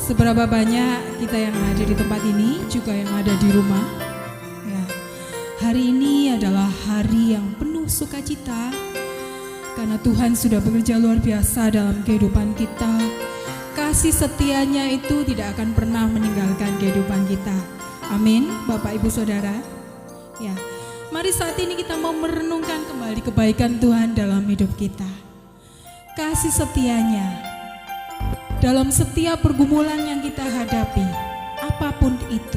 Seberapa banyak kita yang hadir di tempat ini, juga yang ada di rumah. Ya, hari ini adalah hari yang penuh sukacita, karena Tuhan sudah bekerja luar biasa dalam kehidupan kita. Kasih setianya itu tidak akan pernah meninggalkan kehidupan kita. Amin, Bapak Ibu Saudara. Ya, mari saat ini kita mau merenungkan kembali kebaikan Tuhan dalam hidup kita. Kasih setianya dalam setiap pergumulan yang kita hadapi, apapun itu,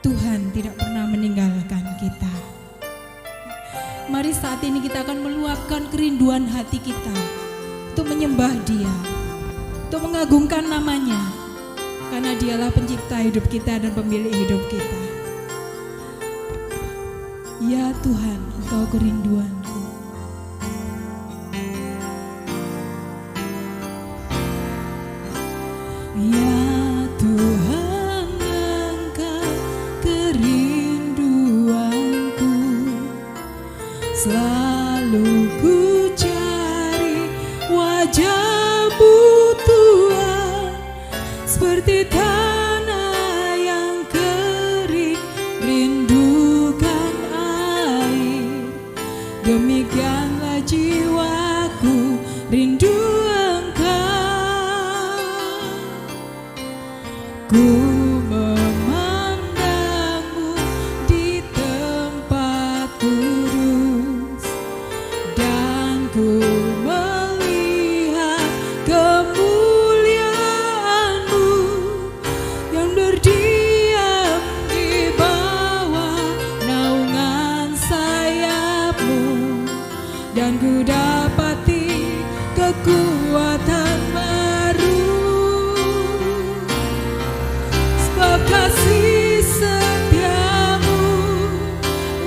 Tuhan tidak pernah meninggalkan kita. Mari saat ini kita akan meluapkan kerinduan hati kita untuk menyembah Dia, untuk mengagungkan namanya, karena Dialah pencipta hidup kita dan pemilik hidup kita. Ya Tuhan, Engkau kerinduanku. Ya Tuhan, Engkau kerinduanku. Selalu ku cari wajah-Mu Tuhan, seperti tanah yang kering rindukan air. Demikianlah jiwaku rindu Engkau. Ku memandang-Mu di tempat kudus, dan ku melihat kemuliaan-Mu yang berdiam di bawah naungan sayap-Mu, dan ku dapati kekuatan baru. Sebab kasih setia-Mu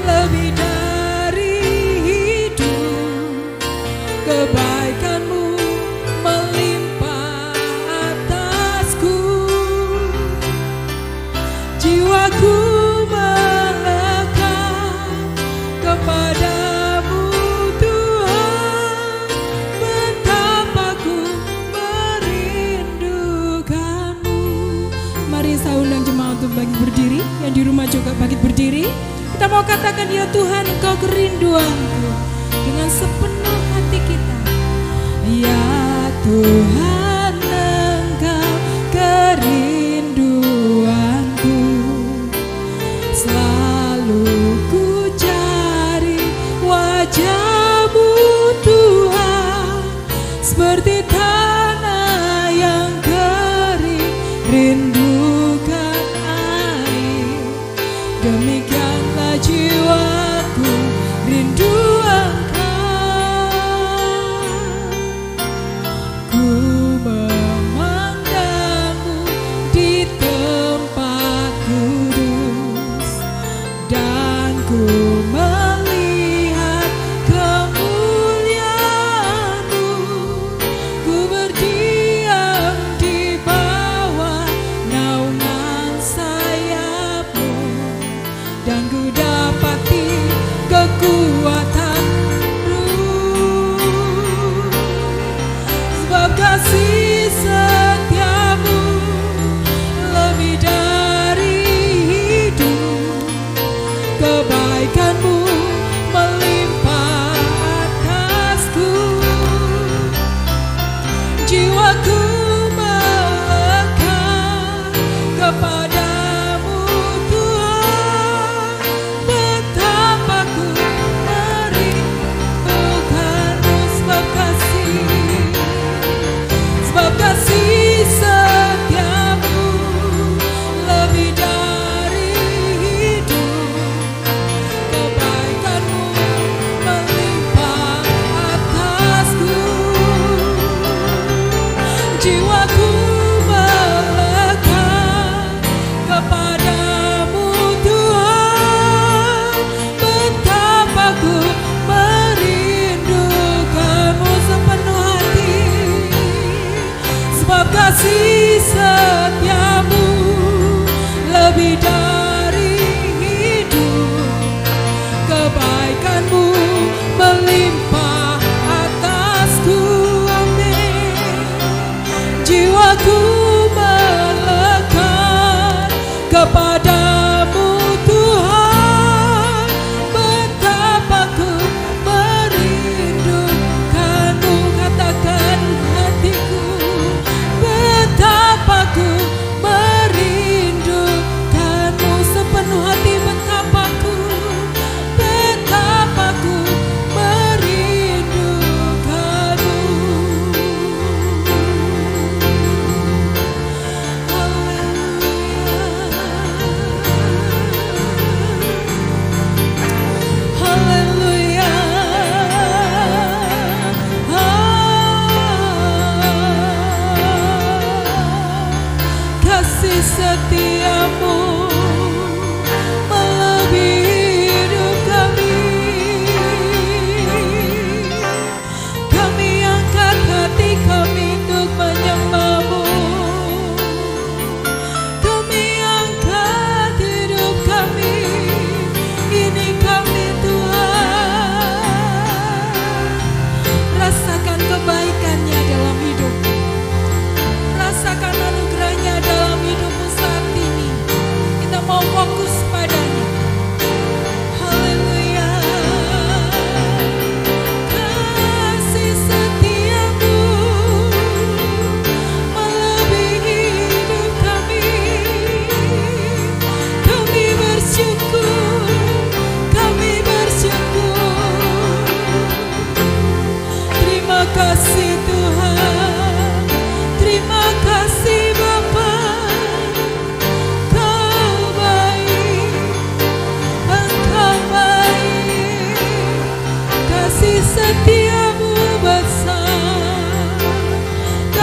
lebih dari hidup, kebaikan-Mu melimpah atasku. Jiwaku melekat kepada-Mu Tuhan, betapa ku merindukan-Mu. Mari saya undang jemaat untuk bangkit berdiri, yang di rumah juga bangkit berdiri. Kita mau katakan, ya Tuhan, Engkau kerinduanku, dengan sepenuh hati kita. Ya Tuhan, Engkau kerinduanku. Selalu ku cari wajah-Mu Tuhan, seperti tanah yang kering rindukan air. Demikianlah jiwaku rindu Engkau. Ku memandang-Mu di tempat kudus, dan ku melihat kemuliaan-Mu. Ku berdiam di bawah naungan sayap-Mu, dan ku dapati kekuatan-Mu. Sebab kasih setia-Mu lebih dari hidup, kebaikan-Mu melimpah atasku. Jiwaku melekat kepada-Mu Tuhan, betapa ku merindukan-Mu. Sebab kasih setia-Mu lebih dari hidup, kebaikan-Mu melimpah atasku. Jiwaku melekat kepada-Mu Tuhan, betapa ku merindukan-Mu sepenuh hati. Sebab kasih setia-Mu lebih dari hidup, kebaikan-Mu melimpah atasku. Amin. Jiwaku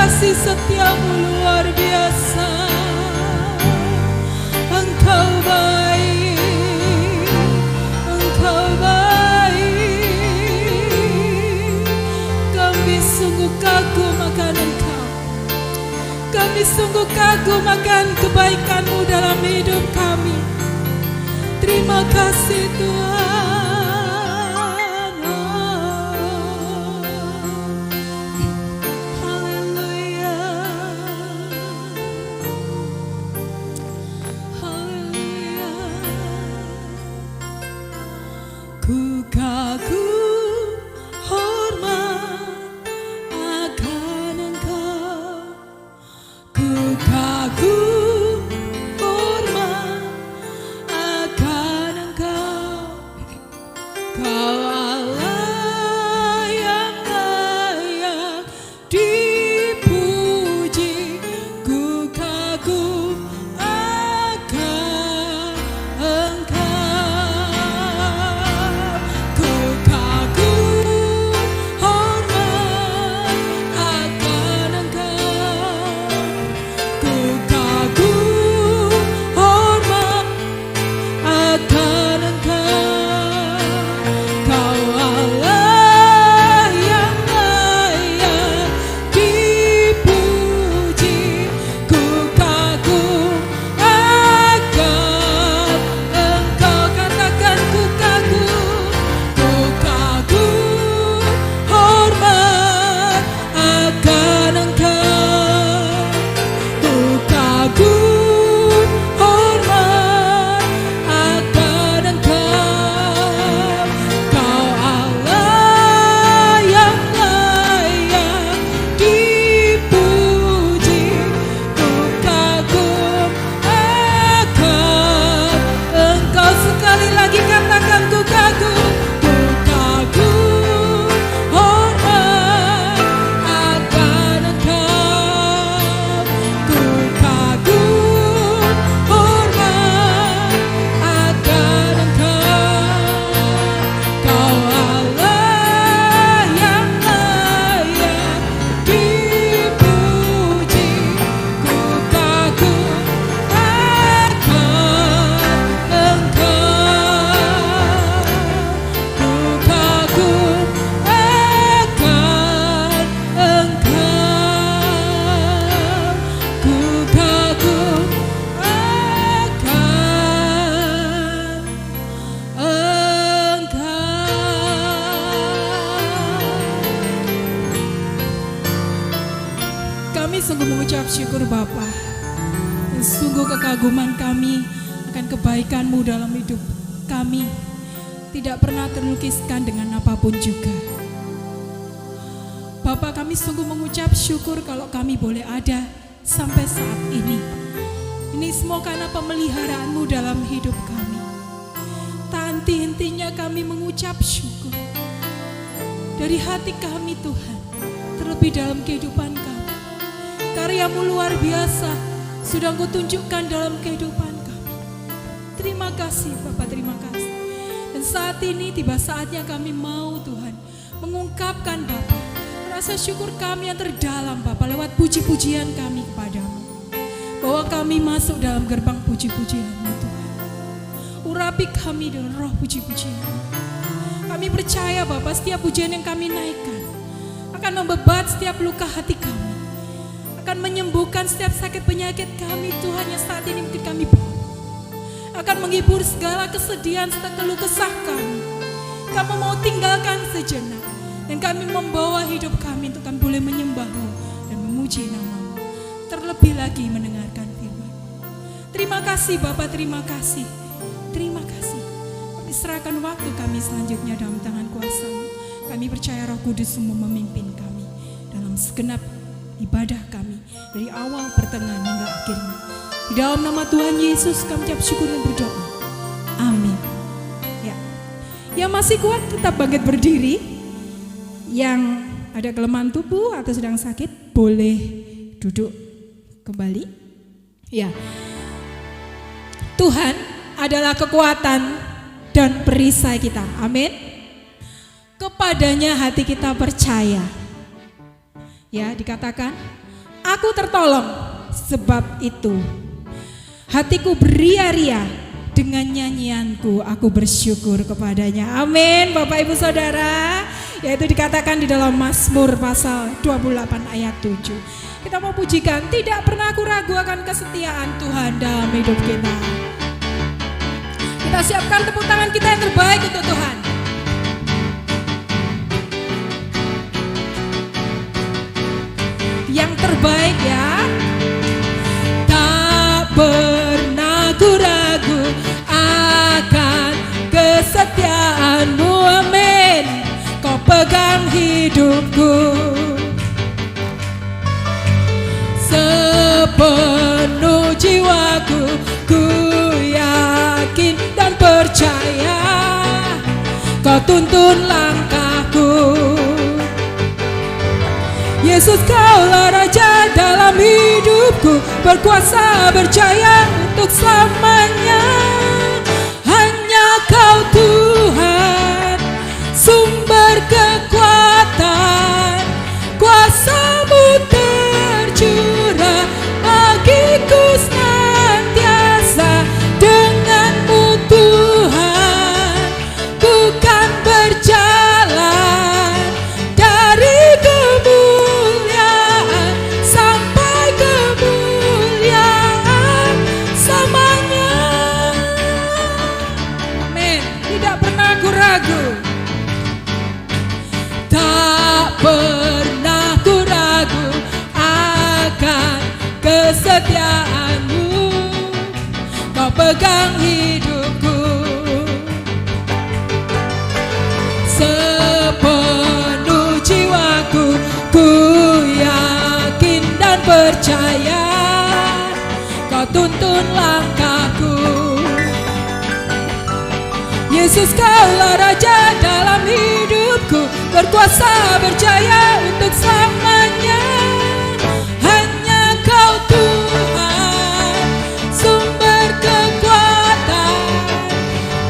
kasih setiamu luar biasa. Engkau baik, Engkau baik. Kami sungguh kagum akan Engkau. Kami sungguh kagum akan kebaikan-Mu dalam hidup kami. Terima kasih Tuhan. Haleluya. Haleluya. Ku kagum hormat akan Engkau. Ku kagum hormat akan Engkau. Kau Allah yang layak dipuji. Ku kagum akan Engkau. Ku kagum hormat akan Engkau. Ku kagum hormat akan Engkau. Kau Allah yang layak dipuji. Ku kagum akan Engkau. Katakan ku kagum hormat akan Engkau. Ku kagum hormat akan Engkau. Kau Allah yang layak dipuji. Ku kagum akan Engkau. Sekali lagi katakan ku kagum hormat akan Engkau. Ku kagum hormat akan Engkau. Kau Allah yang layak dipuji. Ku kagum akan Engkau. Ku kagum akan Engkau. Ku kagum akan Engkau. Kami sungguh mengucap syukur Bapa. Sungguh kekaguman kami akan kebaikan-Mu dalam hidup kami tidak pernah terlukiskan dengan apapun juga. Bapa, kami sungguh mengucap syukur kalau kami boleh ada sampai saat ini. Ini semua karena pemeliharaan-Mu dalam hidup kami. Tak henti-hentinya kami mengucap syukur dari hati kami Tuhan, terlebih dalam kehidupan kami. Karya-Mu luar biasa sudah Engkau tunjukkan dalam kehidupan kami. Terima kasih Bapa, terima kasih. Dan saat ini tiba saatnya kami mau Tuhan mengungkapkan Bapa rasa syukur kami yang terdalam Bapa lewat puji-pujian kami kepadamu. Bahwa kami masuk dalam gerbang puji-pujian-Mu Tuhan. Urapi kami dengan roh puji-pujian. Kami percaya Bapa setiap pujian yang kami naikkan akan membebat setiap luka hati kami. Akan menyembuhkan setiap sakit penyakit kami Tuhan yang saat ini mungkin kami bawa. Akan menghibur segala kesedihan serta keluh kesah kami. Kami mau tinggalkan sejenak. Dan kami membawa hidup kami untuk kami boleh menyembah-Mu dan memuji nama-Mu. Terlebih lagi mendengarkan firman. Terima kasih Bapa, terima kasih. Terima kasih. Kami serahkan waktu kami selanjutnya dalam tangan kuasa-Mu. Kami percaya Roh Kudus semua memimpin kami dalam segenap ibadah kami dari awal, pertengahan hingga akhirnya. Di dalam nama Tuhan Yesus kami ucap syukur dan berdoa. Amin. Ya. Yang masih kuat tetap bangkit berdiri. Yang ada kelemahan tubuh atau sedang sakit boleh duduk kembali. Ya. Tuhan adalah kekuatan dan perisai kita. Amin. Kepadanya hati kita percaya. Ya, dikatakan aku tertolong. Sebab itu hatiku beria-ria, dengan nyanyianku aku bersyukur kepadanya. Amin Bapak Ibu Saudara. Yaitu dikatakan di dalam Mazmur pasal 28 ayat 7. Kita mau pujikan, tidak pernah aku ragu akan kesetiaan Tuhan dalam hidup kita. Kita siapkan tepuk tangan kita yang terbaik untuk Tuhan. Yang terbaik ya. Tak pernah ku ragu akan kesetiaan-Mu, amin. Kau pegang hidupku sepenuh jiwaku, ku yakin dan percaya Kau tuntun langkahku. Yesus, Kaulah Raja dalam hidupku, berkuasa berjaya untuk selamanya. Hanya Kau Tuhan, sumber kekuatan, kuasa-Mu tercurah bagiku senantiasa. Dengan-Mu Tuhan, ku kan berjalan dari kemuliaan sampai kemuliaan selamanya. Amin. Tidak pernah ku ragu, tak pernah ku ragu akan kesetiaan-Mu. Kau pegang hidupku sepenuh jiwaku, ku yakin dan percaya Kau tuntun langkahku. Yesus, Kaulah Raja dalam hidupku, berkuasa berjaya untuk selamanya. Hanya Kau Tuhan, sumber kekuatan,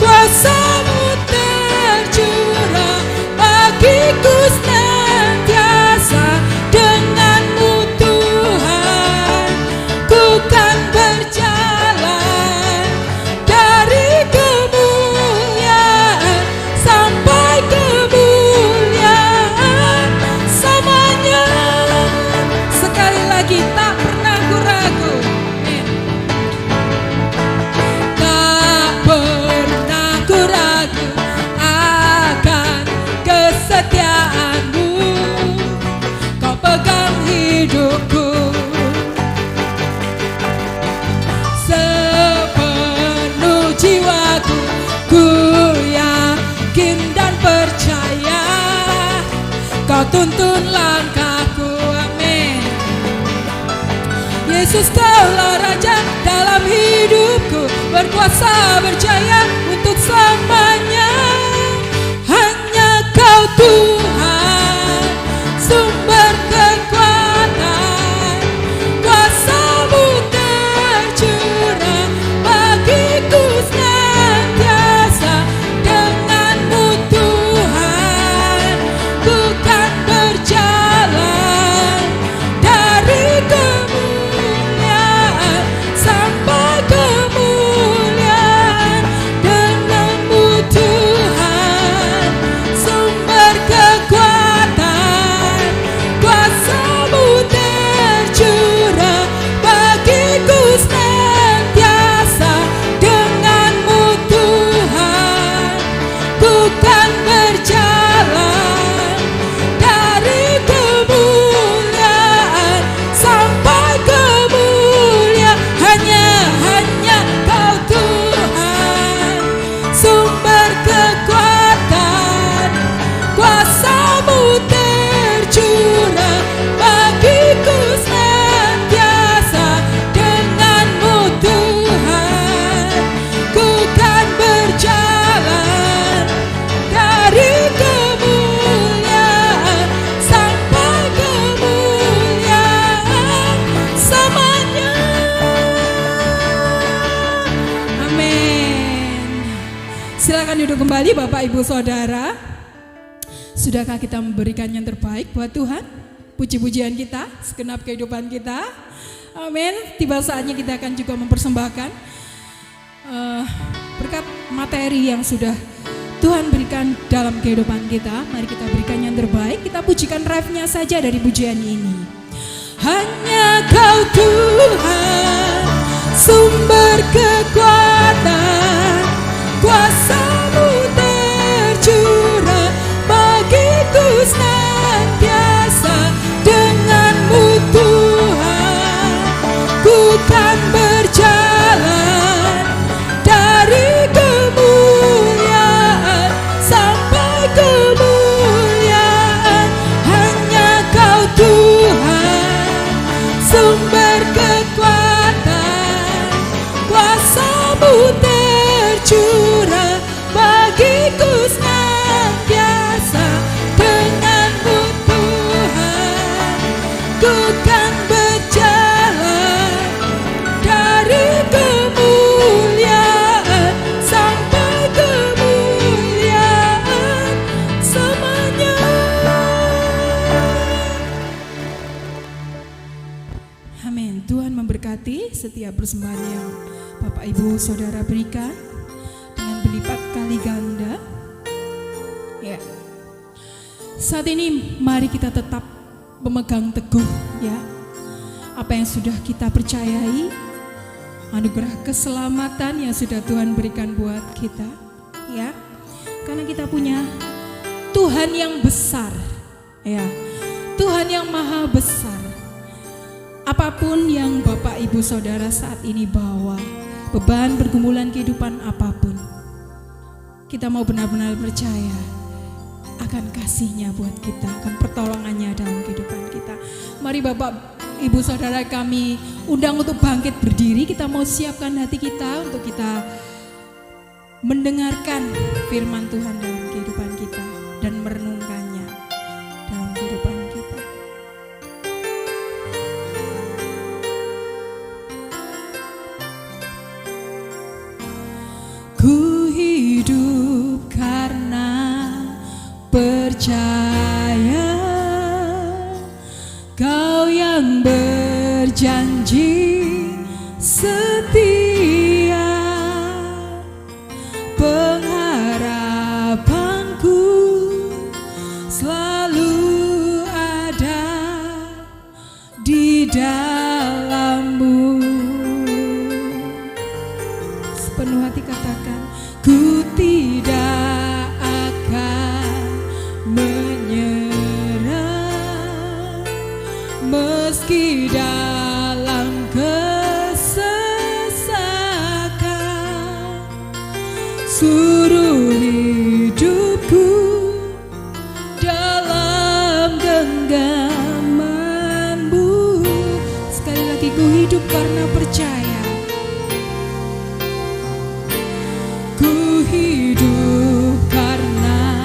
kuasa-Mu tercurah bagiku senantiasa. Dengan-Mu Tuhan, ku kan berjalan dari kemuliaan sampai kemuliaan selamanya. Sekali lagi, tak pernah ku ragu, tak pernah ku ragu akan kesetiaan-Mu. Kau pegang hidupku sepenuh jiwaku, ku yakin dan percaya Kau tuntun langkahku, amin. Yesus, Kaulah Raja dalam hidupku, berkuasa berjaya untuk selamanya. Hanya Kau Tuhan, sumber kekuatan, kuasa-Mu tercurah bagiku senantiasa. Dengan-Mu Tuhan, ku kan berjalan dari kemuliaan sampai kemuliaan. Dengan-Mu Tuhan, sumber kekuatan, kuasa-Mu tercurah bagiku senantiasa. Dengan-Mu Tuhan, ku kan berjalan dari kemuliaan sampai kemuliaan. Hanya Kau Tuhan, sumber kekuatan, kuasa-Mu tercurah bagiku senantiasa. Dengan-Mu Tuhan, ku kan berjalan dari kemuliaan sampai kemuliaan selamanya. Amin. Silakan duduk kembali Bapak Ibu Saudara. Sudahkah kita memberikan yang terbaik buat Tuhan? puji-pujian kita, segenap kehidupan kita. Amin. Tiba saatnya kita akan juga mempersembahkan berkat materi yang sudah Tuhan berikan dalam kehidupan kita. Mari kita berikan yang terbaik. Kita pujikan refnya saja dari pujian ini. Hanya Kau Tuhan, sumber kekuatan, kuasa-Mu tercurah bagiku senantiasa. Dengan-Mu Tuhan, ku kan berjalan dari kemuliaan sampai kemuliaan. Hanya Kau Tuhan, sumber kekuatan, kuasa-Mu tercurah bagiku senantiasa. Dengan-Mu Tuhan, ku kan berjalan dari kemuliaan sampai kemuliaan semuanya. Amin. Tuhan memberkati setiap persembahan yang Bapak Ibu Saudara berikan dengan berlipat kali ganda. Ya. Saat ini mari kita tetap memegang teguh ya apa yang sudah kita percayai, anugerah keselamatan yang sudah Tuhan berikan buat kita ya. Karena kita punya Tuhan yang besar ya. Tuhan yang maha besar. Apapun yang Bapak Ibu Saudara saat ini bawa, beban pergumulan kehidupan apapun, kita mau benar-benar percaya akan kasih-Nya buat kita, akan pertolongannya dalam kehidupan kita. Mari Bapak Ibu Saudara kami undang untuk bangkit berdiri. Kita mau siapkan hati kita untuk kita mendengarkan firman Tuhan dalam kehidupan kita dan merenungkannya dalam kehidupan kita. Ku hidup karena percaya Kau yang berjanji setia. Pengharapanku selalu ada di dalam-Mu. Sepenuh hati katakan, ku tidak akan menyerah meski dalam kesesakan. Suruh hidupku dalam genggaman-Mu. Sekali lagi, ku hidup karena percaya. Ku hidup karena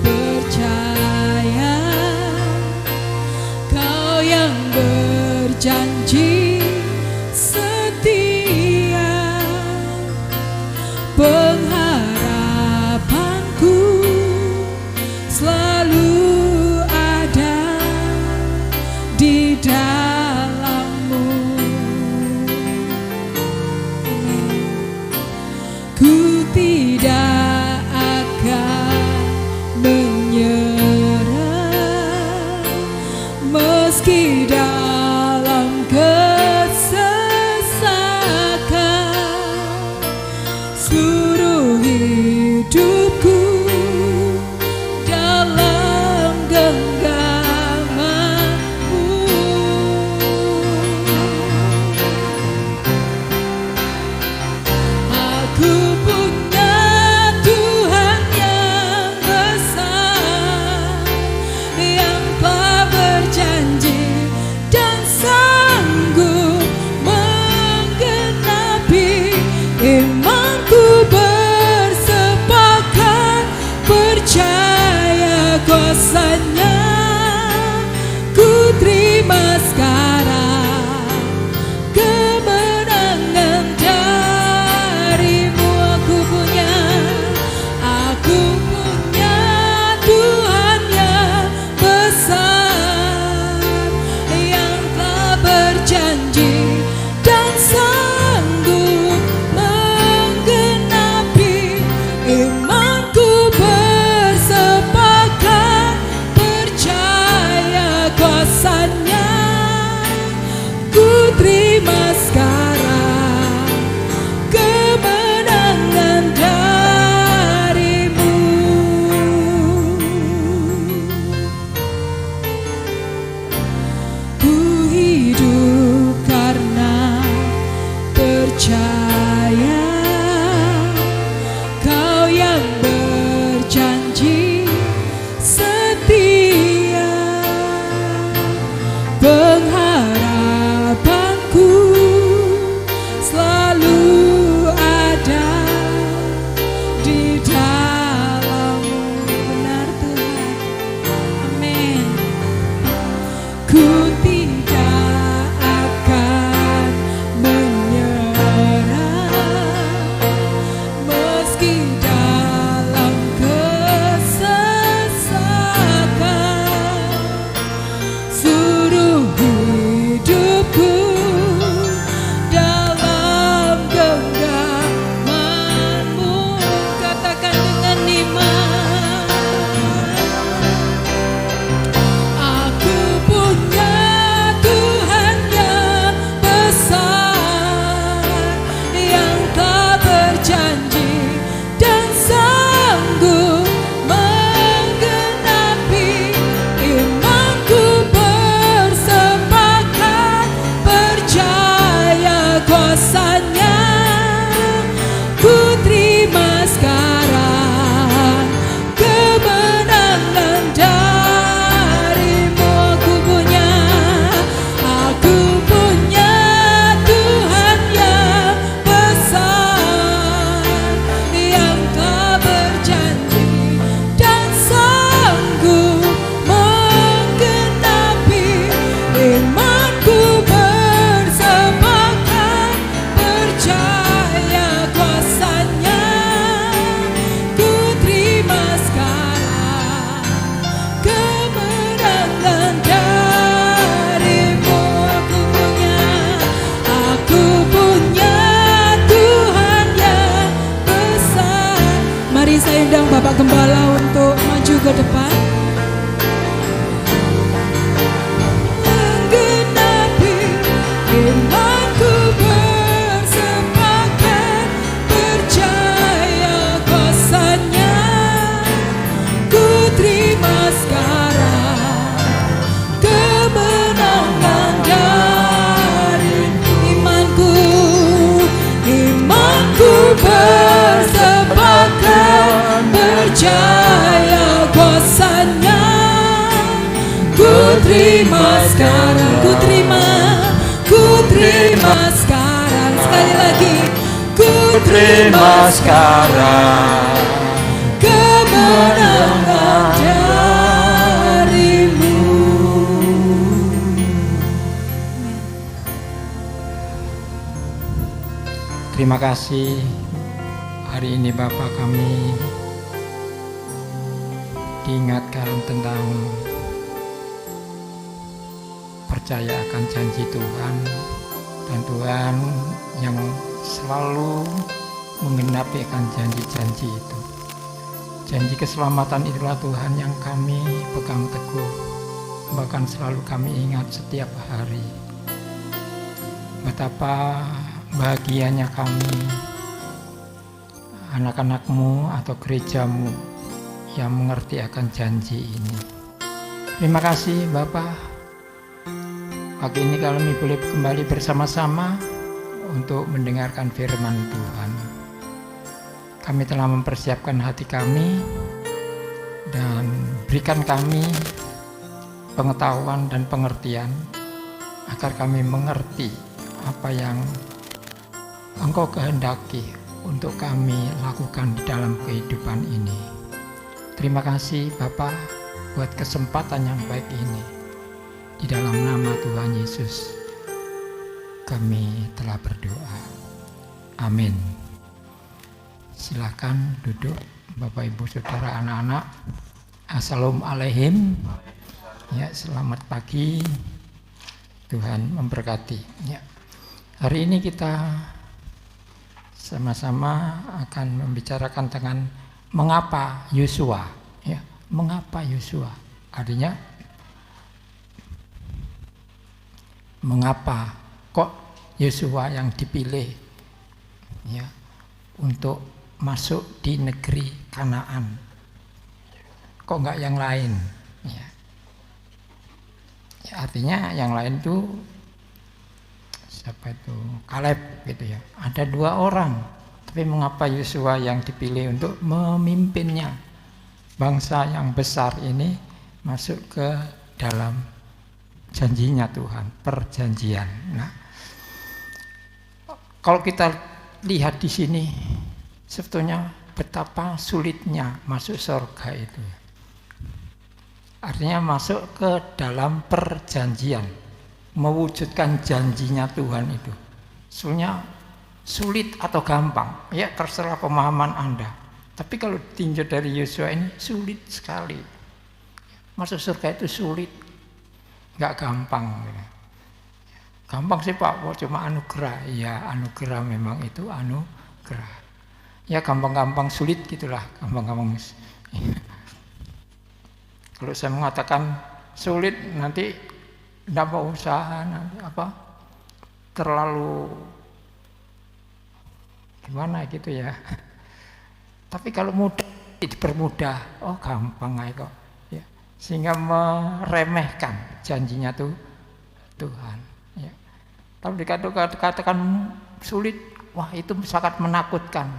percaya Kau yang berjanji setia. Pengharapanku selalu ada di dalam-Mu. Ku tidak akan menyerah meski dalam kesesakan. Seluruh hidupku dalam genggaman-Mu. Aku punya Tuhan yang besar, yang telah berjanji terima sekarang, ku terima sekarang. Sekali lagi, ku terima sekarang kemenangan darimu. Terima kasih hari ini Bapa kami diingatkan tentang percaya akan janji Tuhan, dan Tuhan yang selalu menggenapi akan janji-janji itu. Janji keselamatan itulah Tuhan yang kami pegang teguh, bahkan selalu kami ingat setiap hari. Betapa bahagianya kami, anak-anak-Mu atau gereja-Mu yang mengerti akan janji ini. Terima kasih Bapak. Pagi ini kami boleh kembali bersama-sama untuk mendengarkan firman Tuhan. Kami telah mempersiapkan hati kami, dan berikan kami pengetahuan dan pengertian agar kami mengerti apa yang Engkau kehendaki untuk kami lakukan di dalam kehidupan ini. Terima kasih Bapa buat kesempatan yang baik ini. Di dalam nama Tuhan Yesus kami telah berdoa. Amin. Silakan duduk Bapak Ibu Saudara anak-anak. Assalamualaikum. Ya, selamat pagi. Tuhan memberkati. Ya. Hari ini kita sama-sama akan membicarakan dengan mengapa Yosua, ya, mengapa Yosua? Artinya mengapa kok Yosua yang dipilih, ya, untuk masuk di negeri Kanaan? Kok enggak yang lain? Ya. Ya, artinya yang lain itu siapa itu? Kaleb gitu ya. Ada 2 orang. Tapi mengapa Yosua yang dipilih untuk memimpinnya, bangsa yang besar ini masuk ke dalam janjinya Tuhan, perjanjian. Nah, kalau kita lihat di sini, sebetulnya betapa sulitnya masuk surga itu. Artinya masuk ke dalam perjanjian, mewujudkan janjinya Tuhan itu. Sebetulnya sulit atau gampang, ya terserah pemahaman Anda. Tapi kalau ditinjau dari Yosua ini sulit sekali. Masuk surga itu sulit, nggak gampang. Gampang sih Pak, cuma anugerah. Ya anugerah memang itu anugerah. Ya gampang-gampang sulit gitulah, gampang-gampang. Kalau saya mengatakan sulit, nanti tidak mau usaha, nanti apa? Terlalu gimana gitu ya. Tapi kalau mudah dipermudah, oh gampang aja kok. Ya. Sehingga meremehkan janjinya tuh Tuhan. Ya. Kalau dikatakan sulit, wah itu sangat menakutkan.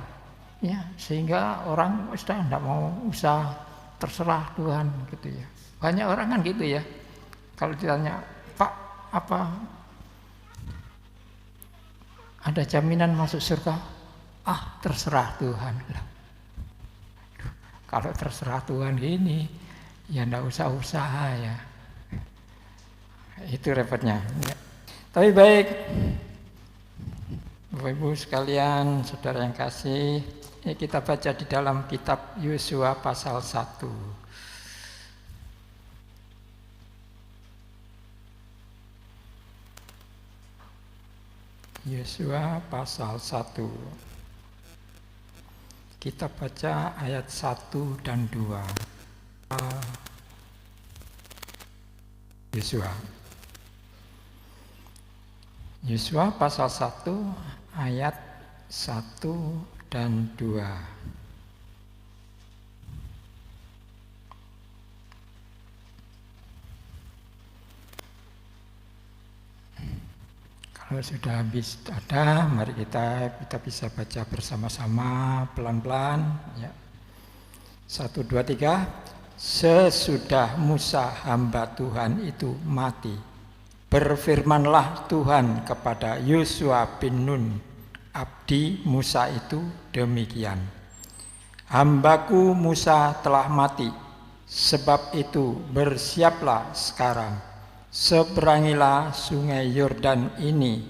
Ya, sehingga orang sudah tidak mau usah, terserah Tuhan gitu ya. Banyak orang kan gitu ya. Kalau ditanya, Pak, apa ada jaminan masuk surga? Ah, terserah Tuhan. Kalau terserah Tuhan ini, ya enggak usah usaha ya. Itu repotnya. Ya. Tapi baik, Bapak Ibu sekalian, saudara yang kasih, ya kita baca di dalam kitab Yosua pasal 1. Yosua pasal 1. Kita baca ayat 1 dan 2. Yosua pasal 1 ayat 1 dan 2. Kalau sudah habis ada, mari kita bisa baca bersama-sama pelan-pelan ya. 1, 2, 3. sesudah Musa hamba Tuhan itu mati, berfirmanlah Tuhan kepada Yosua bin Nun, abdi Musa itu demikian. Hambaku Musa telah mati, sebab itu bersiaplah sekarang, seberangilah sungai Yordan ini,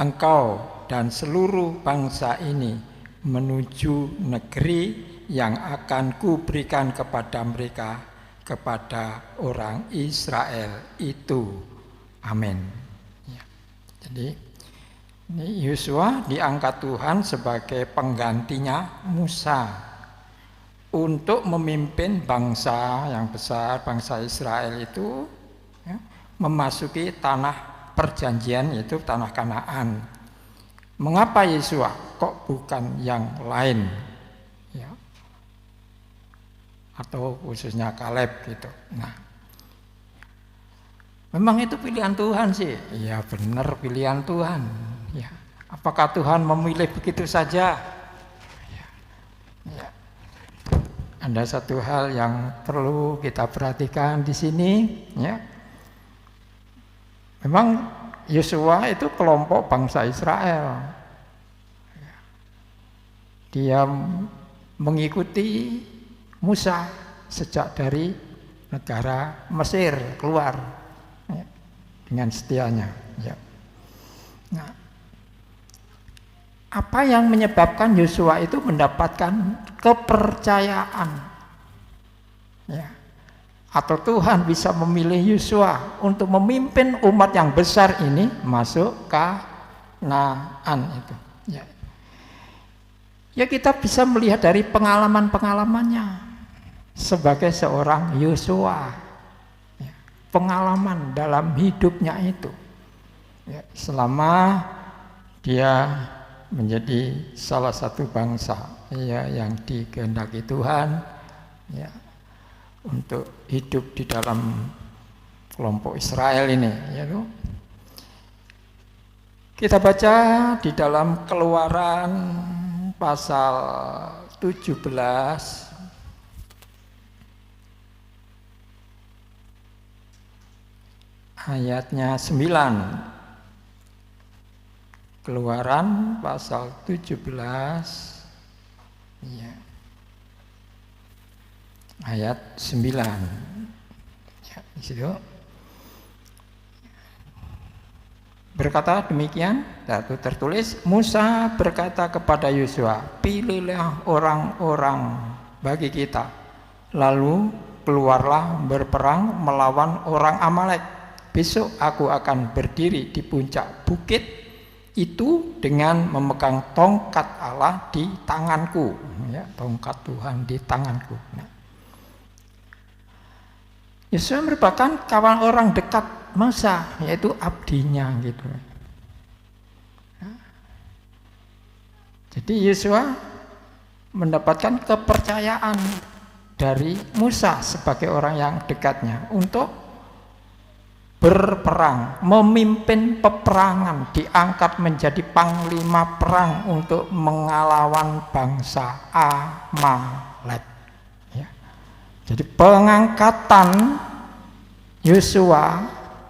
engkau dan seluruh bangsa ini menuju negeri yang akan kuberikan kepada mereka, kepada orang Israel itu. Amin. Ya. Jadi ini Yosua diangkat Tuhan sebagai penggantinya Musa untuk memimpin bangsa yang besar, bangsa Israel itu ya, memasuki tanah perjanjian, yaitu tanah Kanaan. Mengapa Yosua kok bukan yang lain? Ya. Atau khususnya Kaleb gitu. Nah, memang itu pilihan Tuhan sih. Ya benar, pilihan Tuhan. Ya. Apakah Tuhan memilih begitu saja? Ya. Ya. Ada satu hal yang perlu kita perhatikan di sini. Ya. Memang Yosua itu kelompok bangsa Israel. Dia mengikuti Musa sejak dari negara Mesir keluar ya, dengan setianya. Ya. Nah, apa yang menyebabkan Yosua itu mendapatkan kepercayaan? Ya. Atau Tuhan bisa memilih Yosua untuk memimpin umat yang besar ini masuk ke Kanaan itu. Ya. Ya kita bisa melihat dari pengalaman-pengalamannya sebagai seorang Yosua. Ya. Pengalaman dalam hidupnya itu. Ya. Selama dia menjadi salah satu bangsa ya, yang dikehendaki Tuhan ya, untuk hidup di dalam kelompok Israel ini ya, kita baca di dalam Keluaran pasal 17 ayatnya 9. Keluaran pasal 17 ya, ayat 9 ya, di situ berkata demikian, tertulis, Musa berkata kepada Yosua, pilihlah orang-orang bagi kita, lalu keluarlah berperang melawan orang Amalek. Besok aku akan berdiri di puncak bukit itu dengan memegang tongkat Allah di tanganku, ya, tongkat Tuhan di tanganku. Nah, Yosua merupakan kawan orang dekat Musa, yaitu abdinya gitu. Jadi Yosua mendapatkan kepercayaan dari Musa sebagai orang yang dekatnya untuk berperang, memimpin peperangan, diangkat menjadi panglima perang untuk mengalawan bangsa Amalek. Ya. Jadi pengangkatan Yosua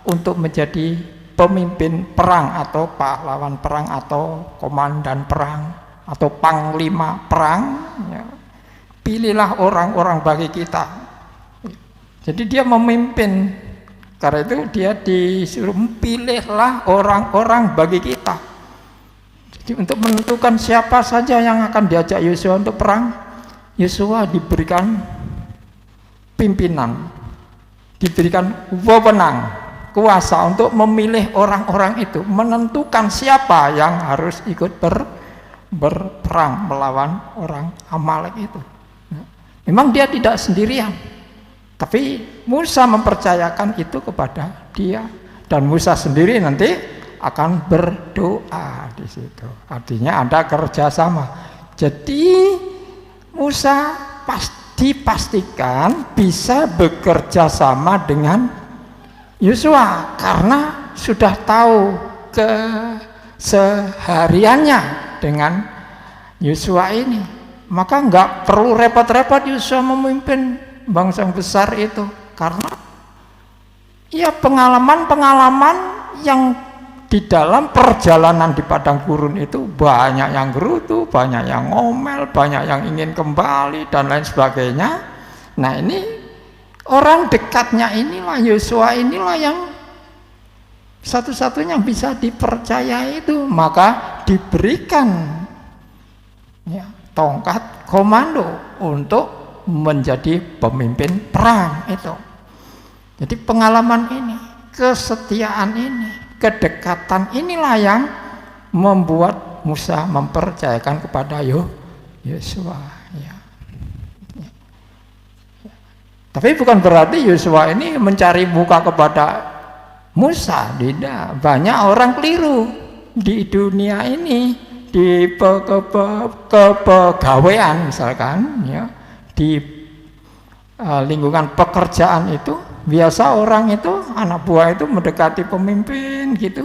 untuk menjadi pemimpin perang atau pahlawan perang atau komandan perang atau panglima perang ya. Pilihlah orang-orang bagi kita. Jadi dia memimpin, karena itu dia disuruh pilihlah orang-orang bagi kita. Jadi untuk menentukan siapa saja yang akan diajak Yosua untuk perang, Yosua diberikan pimpinan, diberikan wewenang, kuasa untuk memilih orang-orang itu, menentukan siapa yang harus ikut berperang melawan orang Amalek itu. Memang dia tidak sendirian, tapi Musa mempercayakan itu kepada dia, dan Musa sendiri nanti akan berdoa di situ. Artinya ada kerjasama. Jadi Musa dipastikan bisa bekerja sama dengan Yosua karena sudah tahu kesehariannya dengan Yosua ini. Maka nggak perlu repot-repot Yosua memimpin bangsa yang besar itu? Karena ya pengalaman-pengalaman yang di dalam perjalanan di padang gurun itu banyak yang gerutu, banyak yang ngomel, banyak yang ingin kembali dan lain sebagainya. Nah ini orang dekatnya inilah, Yosua inilah yang satu-satunya yang bisa dipercaya itu, maka diberikan ya, tongkat komando untuk menjadi pemimpin perang itu. Jadi pengalaman ini, kesetiaan ini, kedekatan inilah yang membuat Musa mempercayakan kepada Yosua. Ya. Tapi bukan berarti Yosua ini mencari muka kepada Musa, tidak. Banyak orang keliru di dunia ini, di kepegawaian misalkan, ya, di lingkungan pekerjaan itu biasa orang itu, anak buah itu mendekati pemimpin gitu,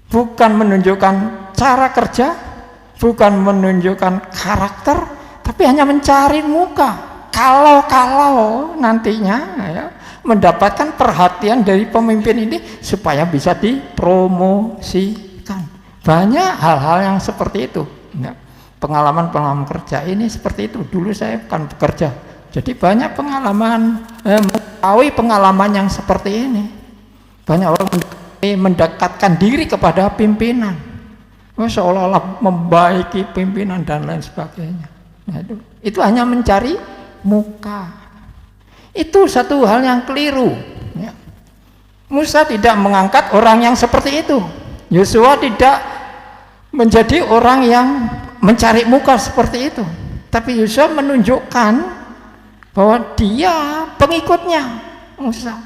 bukan menunjukkan cara kerja, bukan menunjukkan karakter, tapi hanya mencari muka. Kalau nantinya ya, mendapatkan perhatian dari pemimpin ini supaya bisa dipromosikan. Banyak hal-hal yang seperti itu. Nah, pengalaman kerja ini seperti itu. Dulu saya kan bekerja, jadi banyak pengalaman, mengetahui pengalaman yang seperti ini. Banyak orang mendekatkan diri kepada pimpinan, seolah-olah membaiki pimpinan dan lain sebagainya. Nah, itu hanya mencari muka. Itu satu hal yang keliru. Ya. Musa tidak mengangkat orang yang seperti itu. Yosua tidak menjadi orang yang mencari muka seperti itu. Tapi Yosua menunjukkan bahwa dia pengikutnya Musa,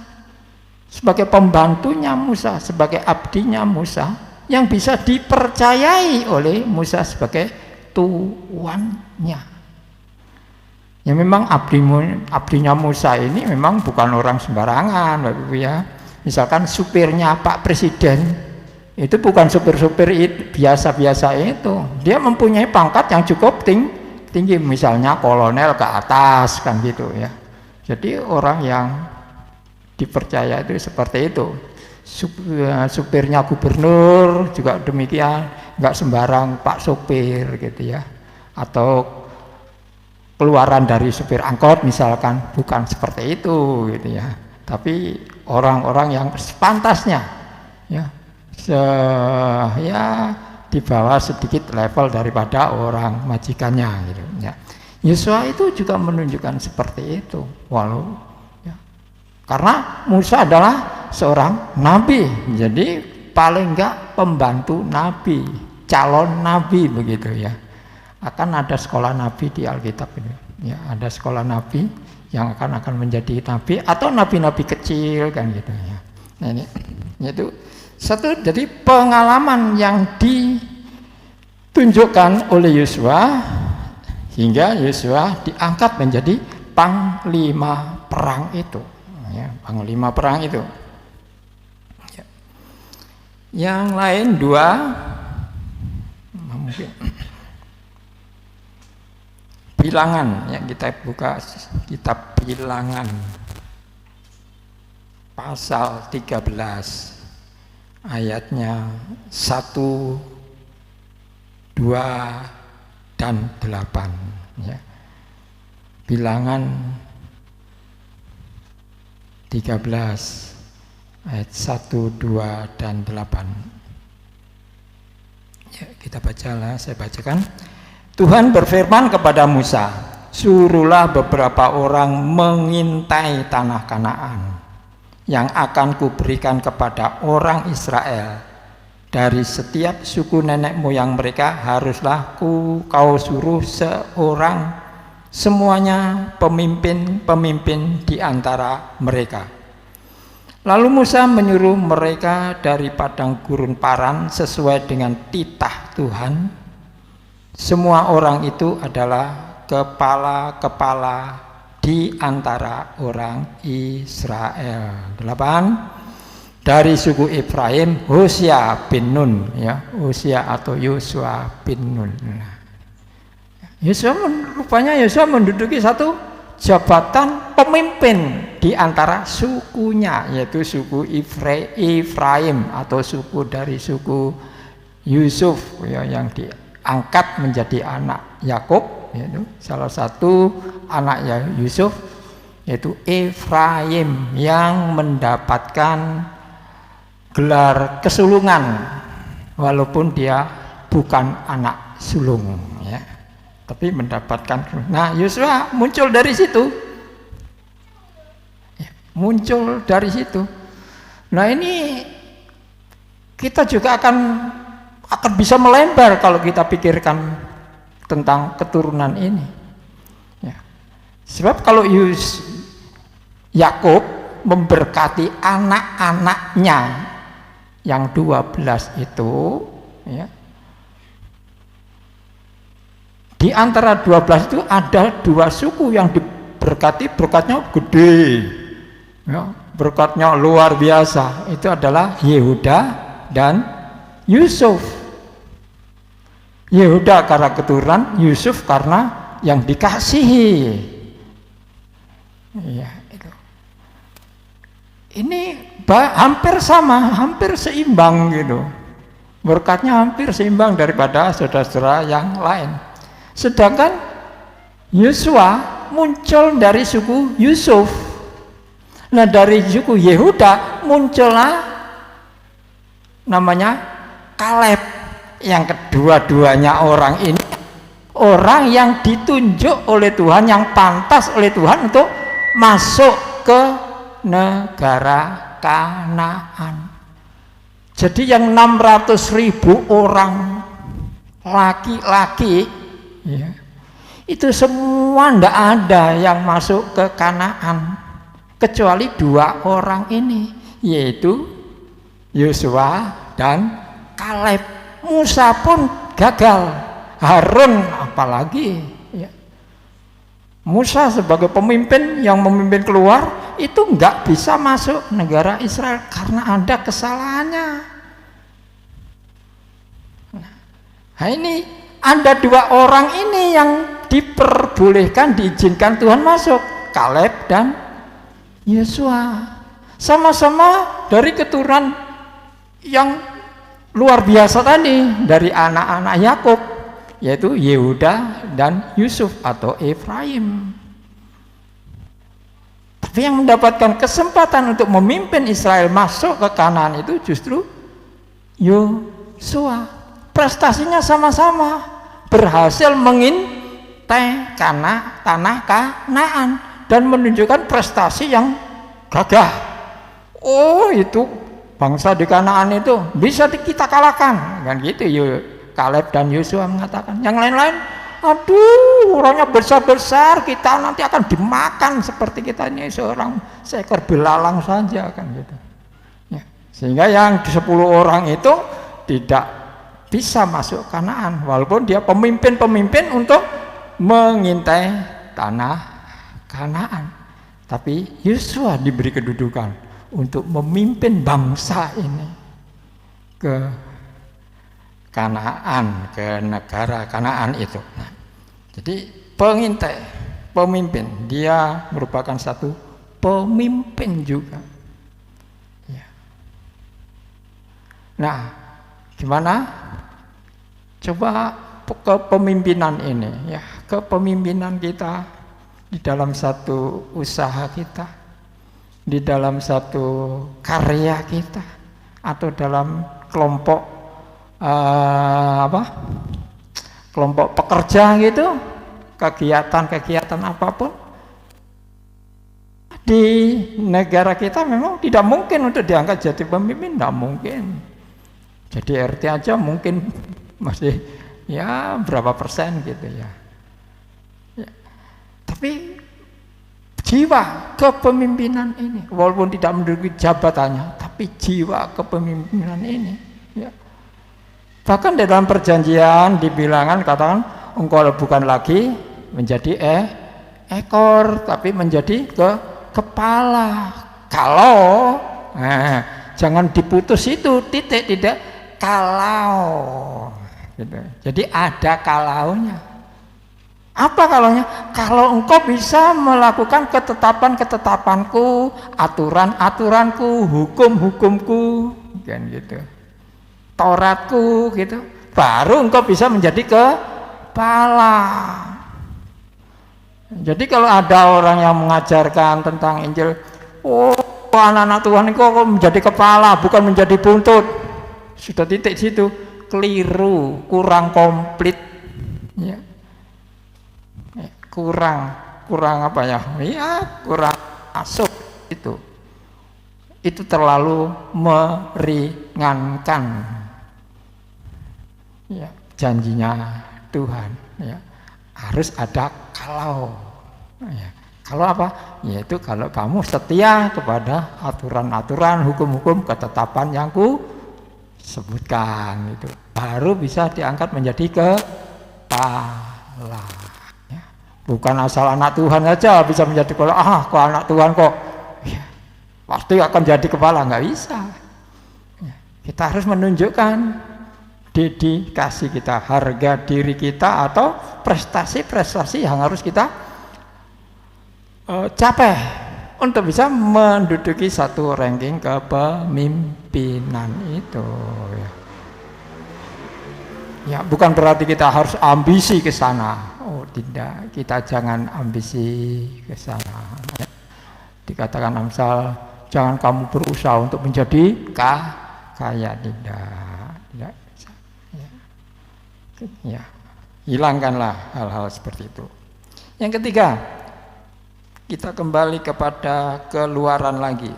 sebagai pembantunya Musa, sebagai abdinya Musa, yang bisa dipercayai oleh Musa sebagai tuannya. Ya memang abdinya Musa ini memang bukan orang sembarangan, Bapak Ibu ya. Misalkan supirnya Pak Presiden itu bukan supir-supir biasa-biasa itu. Dia mempunyai pangkat yang cukup tinggi, misalnya kolonel ke atas kan gitu ya. Jadi orang yang dipercaya itu seperti itu. Supirnya gubernur juga demikian, nggak sembarang Pak supir gitu ya. Atau keluaran dari supir angkot misalkan, bukan seperti itu gitu ya. Tapi orang-orang yang sepantasnya ya, di bawah sedikit level daripada orang majikannya gitu ya. Yosua itu juga menunjukkan seperti itu, walau ya, karena Musa adalah seorang nabi, jadi paling enggak pembantu nabi, calon nabi begitu ya. Akan ada sekolah nabi di Alkitab ini. Ya, ada sekolah nabi yang akan menjadi nabi atau nabi-nabi kecil kan gitu ya. Nah ini itu satu dari pengalaman yang ditunjukkan oleh Yosua hingga Yosua diangkat menjadi panglima perang itu. Ya, panglima perang itu. Ya. Yang lain dua mungkin. Bilangan, ya kita buka kitab Bilangan pasal 13 ayatnya 1, 2 dan 8 ya. Bilangan 13 ayat 1, 2 dan 8 ya, kita bacalah, saya bacakan. Tuhan berfirman kepada Musa, suruhlah beberapa orang mengintai tanah Kanaan yang akan kuberikan kepada orang Israel. Dari setiap suku nenek moyang mereka haruslah kau suruh seorang, semuanya pemimpin-pemimpin di antara mereka. Lalu Musa menyuruh mereka dari padang gurun Paran sesuai dengan titah Tuhan. Semua orang itu adalah kepala-kepala di antara orang Israel. 8. Dari suku Efraim, Hosea bin Nun, ya, Hosea atau Yosua bin Nun. Rupanya Yosua menduduki satu jabatan pemimpin di antara sukunya, yaitu suku Efraim atau suku dari suku Yusuf ya, yang diangkat menjadi anak Yakub, yaitu salah satu anaknya Yusuf yaitu Efraim yang mendapatkan gelar kesulungan walaupun dia bukan anak sulung ya, tapi mendapatkan. Nah, Yosua muncul dari situ. Muncul dari situ. Nah, ini kita juga akan bisa melebar kalau kita pikirkan tentang keturunan ini. Ya. Sebab kalau Yakub memberkati anak-anaknya yang 12 itu, ya, di antara 12 itu ada 2 suku yang diberkati, berkatnya gede, ya, berkatnya luar biasa. Itu adalah Yehuda dan Yusuf. Yehuda karena keturunan, Yusuf karena yang dikasihi. Ya, itu. Ini hampir sama, hampir seimbang gitu. Berkatnya hampir seimbang daripada saudara-saudara yang lain. Sedangkan Yosua muncul dari suku Yusuf. Nah, dari suku Yehuda muncullah namanya Kaleb, yang kedua-duanya orang ini orang yang ditunjuk oleh Tuhan, yang pantas oleh Tuhan untuk masuk ke negara Kanaan. Jadi yang 600.000 orang laki-laki ya, itu semua tidak ada yang masuk ke Kanaan kecuali 2 orang ini, yaitu Yosua dan Kaleb. Musa pun gagal, Harun apalagi ya. Musa sebagai pemimpin yang memimpin keluar itu nggak bisa masuk negara Israel karena ada kesalahannya. Nah, ini ada 2 orang ini yang diperbolehkan, diizinkan Tuhan masuk, Kaleb dan Yosua. Sama-sama dari keturunan yang luar biasa tadi, dari anak-anak Yakub, yaitu Yehuda dan Yusuf atau Efraim. Tapi yang mendapatkan kesempatan untuk memimpin Israel masuk ke Kanaan itu justru Yosua. Prestasinya sama-sama, berhasil mengintai tanah Kanaan dan menunjukkan prestasi yang gagah. Oh, itu bangsa di Kanaan itu bisa kita kalahkan, kan gitu. Kaleb dan Yosua mengatakan. Yang lain-lain, aduh, orangnya besar-besar, kita nanti akan dimakan seperti kita ini seekor belalang saja, kan gitu. Ya. Sehingga yang 10 orang itu tidak bisa masuk Kanaan, walaupun dia pemimpin-pemimpin untuk mengintai tanah Kanaan. Tapi Yosua diberi kedudukan untuk memimpin bangsa ini ke Kanaan, ke negara Kanaan itu. Nah, jadi pengintai, pemimpin, dia merupakan satu pemimpin juga. Ya. Nah, gimana? Coba kepemimpinan ini, ya, kepemimpinan kita di dalam satu usaha kita, di dalam satu karya kita, atau dalam kelompok kelompok pekerja gitu, kegiatan-kegiatan apapun di negara kita memang tidak mungkin untuk diangkat jadi pemimpin, tidak mungkin. Jadi RT aja mungkin masih ya berapa persen gitu ya. Tapi jiwa kepemimpinan ini, walaupun tidak menduduki jabatannya, tapi jiwa kepemimpinan ini, ya. Bahkan di dalam perjanjian dibilangkan, katakan engkau bukan lagi menjadi ekor, tapi menjadi kepala. Kalau jangan diputus itu titik, tidak kalau gitu. Jadi ada kalaunya. Apa kalaunya? Kalau engkau bisa melakukan ketetapan-ketetapanku, aturan-aturanku, hukum-hukumku, kan gitu, Tauratku, gitu, baru engkau bisa menjadi kepala. Jadi kalau ada orang yang mengajarkan tentang Injil, oh anak-anak Tuhan engkau menjadi kepala, bukan menjadi buntut, sudah titik situ, keliru, kurang komplit, ya. kurang apa ya? Ya, kurang masuk itu. Itu terlalu meringankan. Ya, janjinya Tuhan, ya. Harus ada kalau. Ya. Kalau apa? Yaitu kalau kamu setia kepada aturan-aturan, hukum-hukum, ketetapan yang ku sebutkan itu, baru bisa diangkat menjadi kepala. Bukan asal anak Tuhan saja bisa menjadi kepala. Kok anak Tuhan kok ya, pasti akan jadi kepala, nggak bisa. Ya, kita harus menunjukkan dedikasi kita, harga diri kita, atau prestasi-prestasi yang harus kita capai untuk bisa menduduki satu ranking kepemimpinan itu. Ya, bukan berarti kita harus ambisi ke sana. Oh tidak, kita jangan ambisi ke sana. Dikatakan Amsal, jangan kamu berusaha untuk menjadi kaya, tidak bisa. Ya, hilangkanlah hal-hal seperti itu. Yang ketiga, kita kembali kepada Keluaran lagi.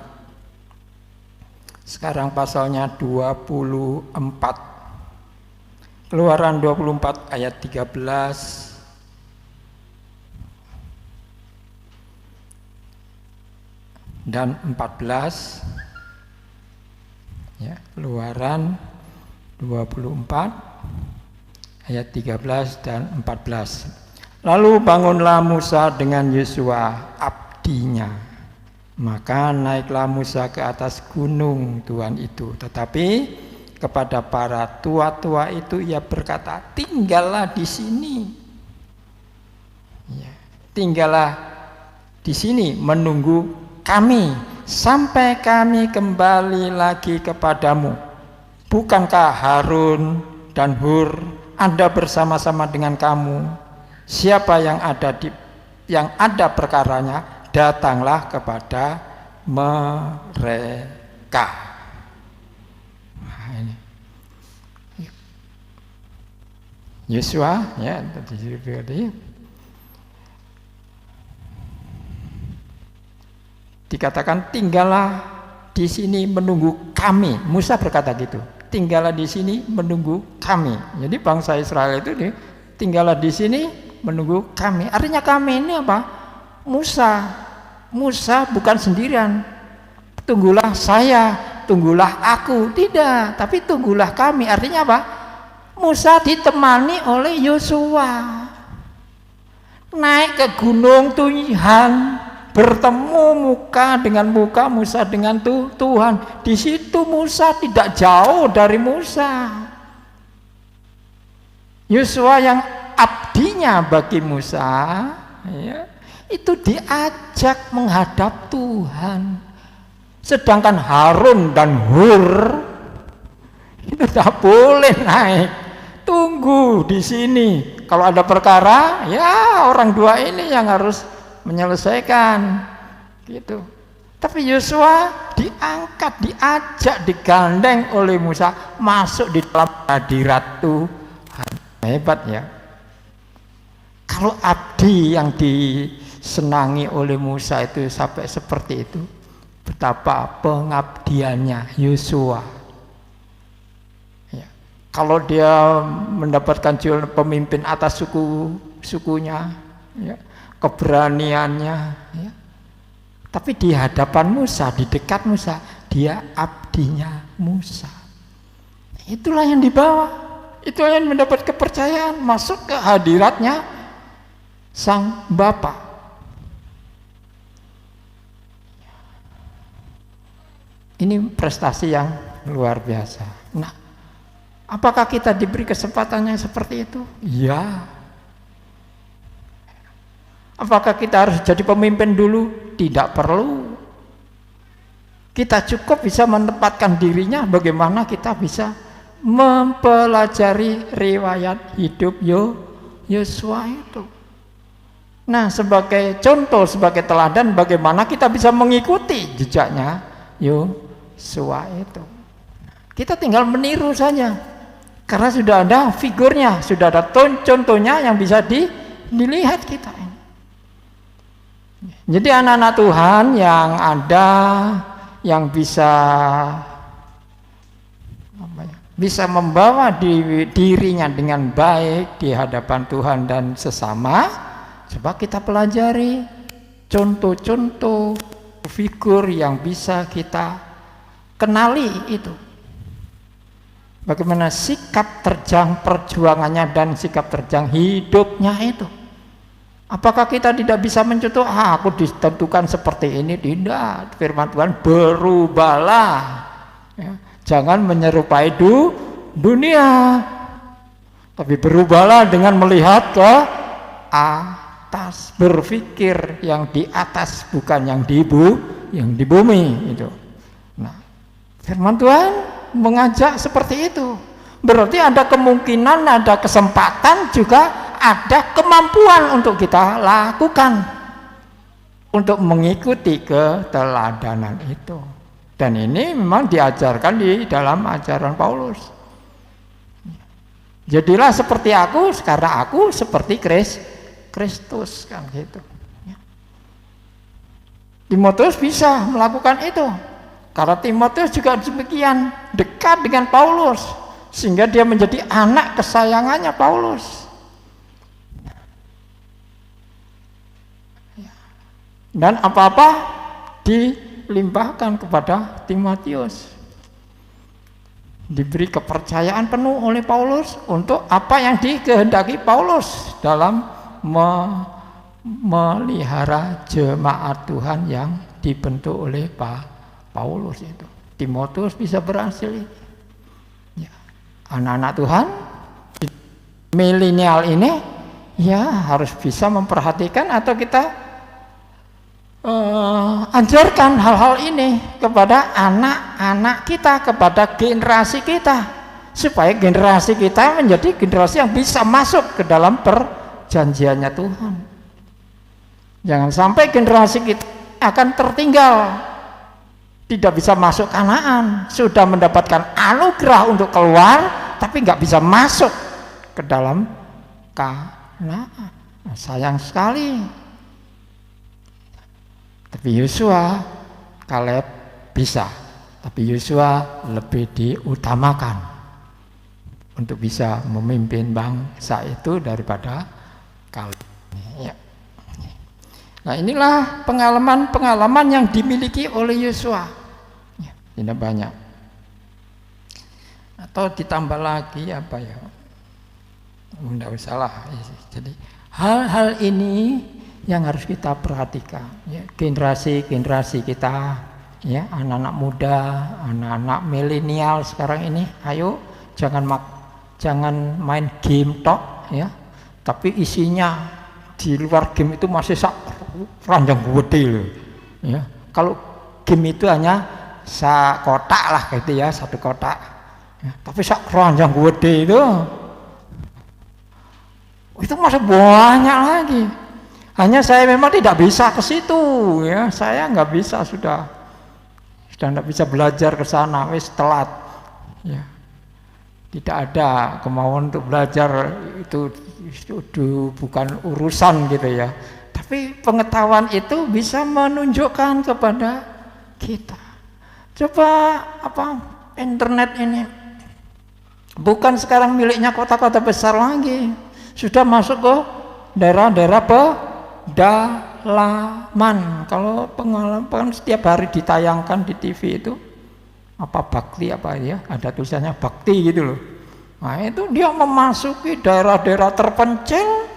Sekarang pasalnya 24. Keluaran 24 ayat 13 dan 14. Ya, Keluaran 24 ayat 13 dan 14. Lalu bangunlah Musa dengan Yosua abdinya. Maka naiklah Musa ke atas gunung Tuhan itu. Tetapi kepada para tua-tua itu ia berkata, tinggallah di sini. Ya, tinggallah di sini menunggu kami sampai kami kembali lagi kepadamu. Bukankah Harun dan Hur ada bersama-sama dengan kamu? Siapa yang ada perkaranya, datanglah kepada mereka. Yosua, ya, tadi dikatakan tinggallah di sini menunggu kami. Musa berkata gitu, tinggallah di sini menunggu kami. Jadi bangsa Israel itu tinggallah di sini menunggu kami. Artinya kami ini apa? Musa bukan sendirian. Tunggulah saya, tunggulah aku, tidak, tapi tunggulah kami. Artinya apa? Musa ditemani oleh Yosua naik ke gunung Tuhan, bertemu muka dengan muka Musa dengan Tuhan. Di situ Musa tidak jauh dari Musa. Yosua yang abdinya bagi Musa, ya, itu diajak menghadap Tuhan. Sedangkan Harun dan Hur itu tak boleh naik. Tunggu di sini. Kalau ada perkara, ya orang dua ini yang harus menyelesaikan. Gitu. Tapi Yosua diangkat, diajak, digandeng oleh Musa masuk di dalam hadirat Tuhan. Hebat ya. Kalau abdi yang disenangi oleh Musa itu sampai seperti itu, betapa pengabdiannya Yosua. Kalau dia mendapatkan julukan pemimpin atas sukunya, ya, keberaniannya, ya. Tapi di hadapan Musa, di dekat Musa, dia abdinya Musa. Itulah yang dibawa, itulah yang mendapat kepercayaan masuk ke hadiratnya Sang Bapa. Ini prestasi yang luar biasa. Nah, apakah kita diberi kesempatan yang seperti itu? Ya. Apakah kita harus jadi pemimpin dulu? Tidak perlu. Kita cukup bisa menempatkan dirinya bagaimana kita bisa mempelajari riwayat hidup Yosua itu. Nah, sebagai contoh, sebagai teladan bagaimana kita bisa mengikuti jejaknya Yosua itu. Kita tinggal meniru saja. Karena sudah ada figurnya, sudah ada contohnya yang bisa dilihat kita. Jadi anak-anak Tuhan yang ada, yang bisa membawa dirinya dengan baik di hadapan Tuhan dan sesama, coba kita pelajari contoh-contoh figur yang bisa kita kenali itu. Bagaimana sikap terjang perjuangannya dan sikap terjang hidupnya itu. Apakah kita tidak bisa mencontoh, aku ditentukan seperti ini? Tidak. Firman Tuhan, berubahlah. Ya. Jangan menyerupai dunia. Tapi berubahlah dengan melihat ke atas. Berpikir yang di atas, bukan yang di bumi. Itu. Nah, firman Tuhan mengajak seperti itu. Berarti ada kemungkinan, ada kesempatan, juga ada kemampuan untuk kita lakukan untuk mengikuti keteladanan itu. Dan ini memang diajarkan di dalam ajaran Paulus. Jadilah seperti aku, sekarang aku seperti Kristus, kan gitu. Timotius bisa melakukan itu. Karena Timotius juga demikian, dekat dengan Paulus, sehingga dia menjadi anak kesayangannya Paulus. Dan apa-apa dilimpahkan kepada Timotius. Diberi kepercayaan penuh oleh Paulus untuk apa yang dikehendaki Paulus dalam memelihara jemaat Tuhan yang dibentuk oleh Paulus itu. Timotius bisa berhasil ini. Ya. Anak-anak Tuhan milenial ini ya harus bisa memperhatikan atau kita ajarkan hal-hal ini kepada anak-anak kita, kepada generasi kita, supaya generasi kita menjadi generasi yang bisa masuk ke dalam perjanjiannya Tuhan. Jangan sampai generasi kita akan tertinggal, tidak bisa masuk Kanaan, sudah mendapatkan anugerah untuk keluar, tapi nggak bisa masuk ke dalam Kanaan. Nah, sayang sekali. Tapi Yosua, Kaleb bisa, tapi Yosua lebih diutamakan untuk bisa memimpin bangsa itu daripada Kaleb. Ya. Nah, inilah pengalaman-pengalaman yang dimiliki oleh Yosua. Ya, tidak banyak. Atau ditambah lagi apa ya? Tidak usah lah. Jadi hal-hal ini yang harus kita perhatikan, ya, generasi kita, ya, anak-anak muda, anak-anak milenial sekarang ini, ayo jangan main game tok, ya, tapi isinya di luar game itu masih ranjang gede loh, ya. Kalau game itu hanya kotak lah gitu ya, satu kotak, ya, tapi ranjang gede itu masih banyak lagi. Hanya saya memang tidak bisa ke situ, ya. Saya nggak bisa, sudah nggak bisa belajar ke sana, wis telat. Ya. Tidak ada kemauan untuk belajar, itu bukan urusan gitu ya. Tapi pengetahuan itu bisa menunjukkan kepada kita. Coba internet ini bukan sekarang miliknya kota-kota besar lagi, sudah masuk ke daerah-daerah pedalaman. Kalau pengalaman setiap hari ditayangkan di TV itu bakti ya, ada tulisannya bakti gitu loh. Nah, itu dia memasuki daerah-daerah terpencil.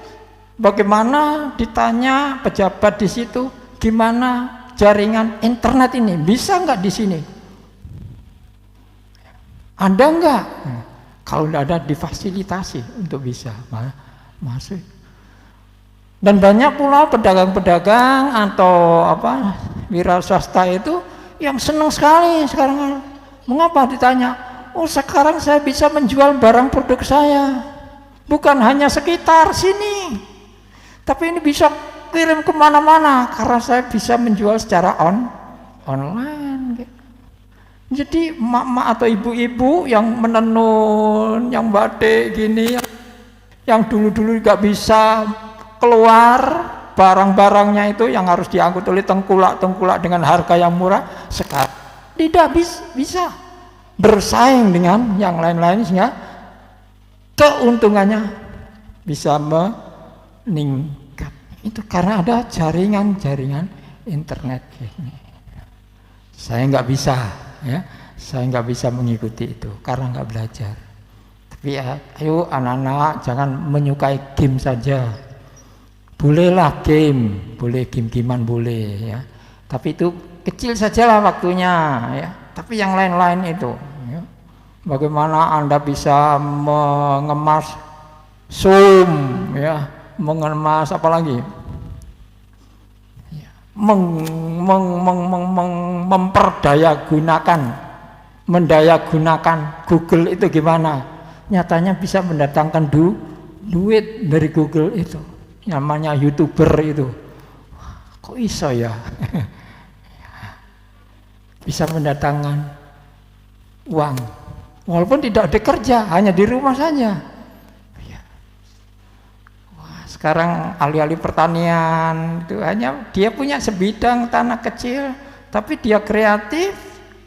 Bagaimana ditanya pejabat di situ, gimana jaringan internet ini, bisa nggak di sini? Ada nggak? Kalau tidak ada, difasilitasi untuk bisa masuk. Dan banyak pula pedagang-pedagang atau wira swasta itu yang senang sekali sekarang. Mengapa ditanya? Oh, sekarang saya bisa menjual barang produk saya. Bukan hanya sekitar sini, tapi ini bisa kirim kemana-mana karena saya bisa menjual secara online. Jadi mak-mak atau ibu-ibu yang menenun, yang batik gini, yang dulu-dulu gak bisa keluar barang-barangnya itu yang harus diangkut oleh tengkulak-tengkulak dengan harga yang murah, sekarang tidak bisa bersaing dengan yang lain-lain sehingga keuntungannya bisa meningkat. Itu karena ada jaringan internet ini. Saya nggak bisa, saya nggak bisa mengikuti itu karena nggak belajar. Tapi ayo anak-anak jangan menyukai game saja. Bolehlah game, boleh game-gamean boleh ya. Tapi itu kecil sajalah waktunya ya. Tapi yang lain-lain itu, ya. Bagaimana Anda bisa mengemas Zoom, ya, mengemas apa lagi? Ya. Mendayagunakan Google itu gimana? Nyatanya bisa mendatangkan duit dari Google itu. Namanya YouTuber itu. Kok iso ya? Bisa mendatangkan uang walaupun tidak bekerja, hanya di rumah saja. Wah, sekarang alih-alih pertanian itu hanya dia punya sebidang tanah kecil, tapi dia kreatif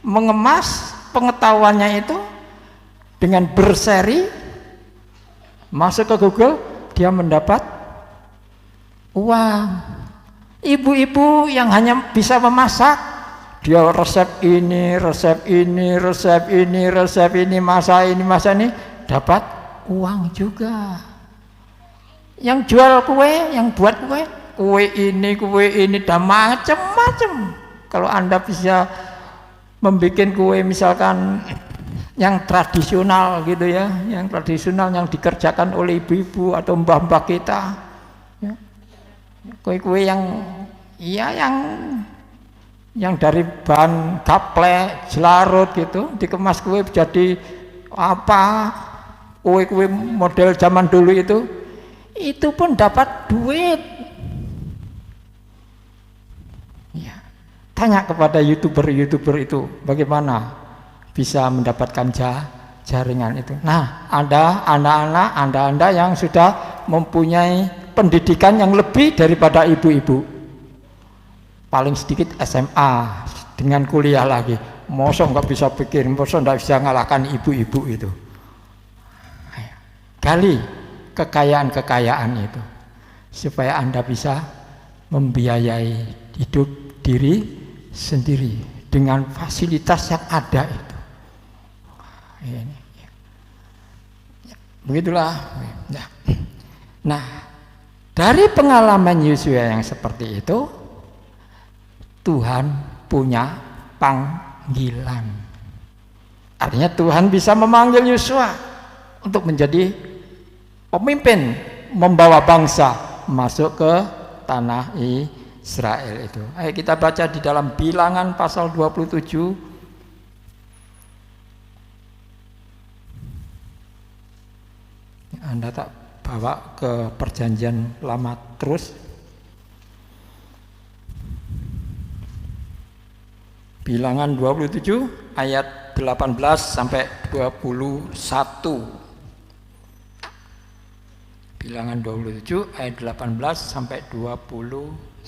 mengemas pengetahuannya itu dengan berseri, masuk ke Google, dia mendapat uang. Ibu-ibu yang hanya bisa memasak, dia resep ini, masa ini, dapat uang juga. Yang jual kue, yang buat kue ini, dan macam-macam. Kalau Anda bisa membuat kue misalkan yang tradisional gitu ya, yang tradisional yang dikerjakan oleh ibu-ibu atau mbah-mbah kita, ya. Kue-kue yang yang dari bahan gaplek, jelarut gitu, dikemas kue jadi kue-kue model zaman dulu itu pun dapat duit. Ya. Tanya kepada YouTuber itu bagaimana bisa mendapatkan jaringan itu. Nah, ada anak-anak, Anda yang sudah mempunyai pendidikan yang lebih daripada ibu-ibu. Paling sedikit SMA dengan kuliah lagi. Mosok nggak bisa pikir, mosok nggak bisa ngalahkan ibu-ibu itu. Gali kekayaan itu supaya Anda bisa membiayai hidup diri sendiri dengan fasilitas yang ada itu. Begitulah. Nah, dari pengalaman Yosua yang seperti itu, Tuhan punya panggilan. Artinya Tuhan bisa memanggil Yosua untuk menjadi pemimpin, membawa bangsa masuk ke tanah Israel itu. Ayo kita baca di dalam Bilangan pasal 27. Anda tak bawa ke perjanjian lama terus. Bilangan 27 ayat 18 sampai 21. Bilangan 27 ayat 18 sampai 21.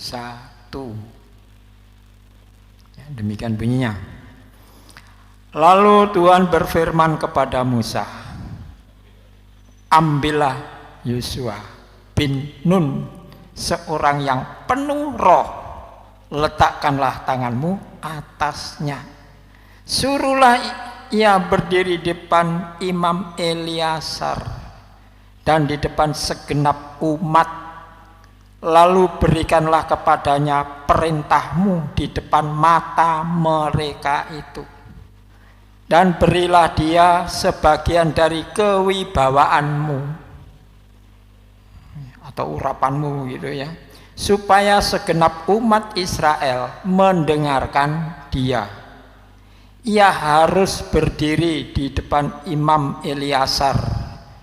Ya, demikian bunyinya. Lalu Tuhan berfirman kepada Musa, ambillah Yosua bin Nun, seorang yang penuh roh, letakkanlah tanganmu atasnya. Suruhlah ia berdiri di depan Imam Eleazar dan di depan segenap umat. Lalu berikanlah kepadanya perintahmu di depan mata mereka itu. Dan berilah dia sebagian dari kewibawaanmu. atau urapanmu gitu ya, supaya segenap umat Israel mendengarkan dia. Ia harus berdiri di depan Imam Eleazar,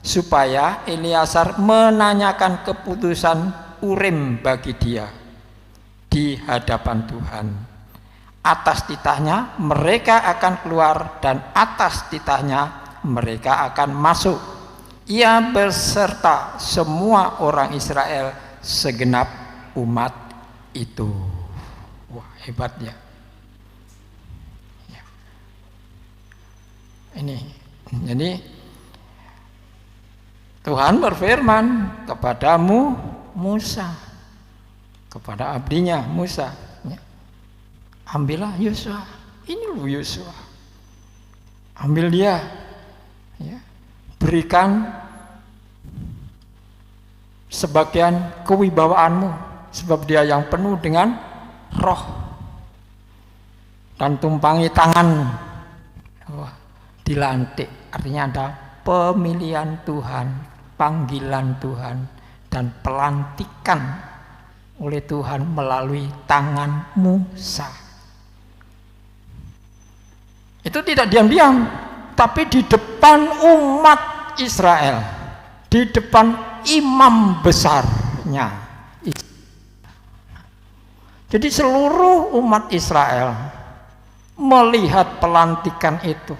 supaya Eleazar menanyakan keputusan Urim bagi dia di hadapan Tuhan. Atas titahnya mereka akan keluar dan atas titahnya mereka akan masuk. Ia beserta semua orang Israel segenap umat itu. Wah, hebat ya. Ini, jadi Tuhan berfirman kepadamu Musa, kepada abdinya Musa, ya, ambillah Yosua. Ini loh Yosua, ambil dia, ya, berikan sebagian kewibawaanmu, sebab dia yang penuh dengan roh, dan tumpangi tangan. Wah, dilantik, artinya ada pemilihan Tuhan, panggilan Tuhan, dan pelantikan oleh Tuhan melalui tangan Musa. Itu tidak diam-diam, tapi di depan umat Israel, di depan imam besarnya. Jadi seluruh umat Israel melihat pelantikan itu,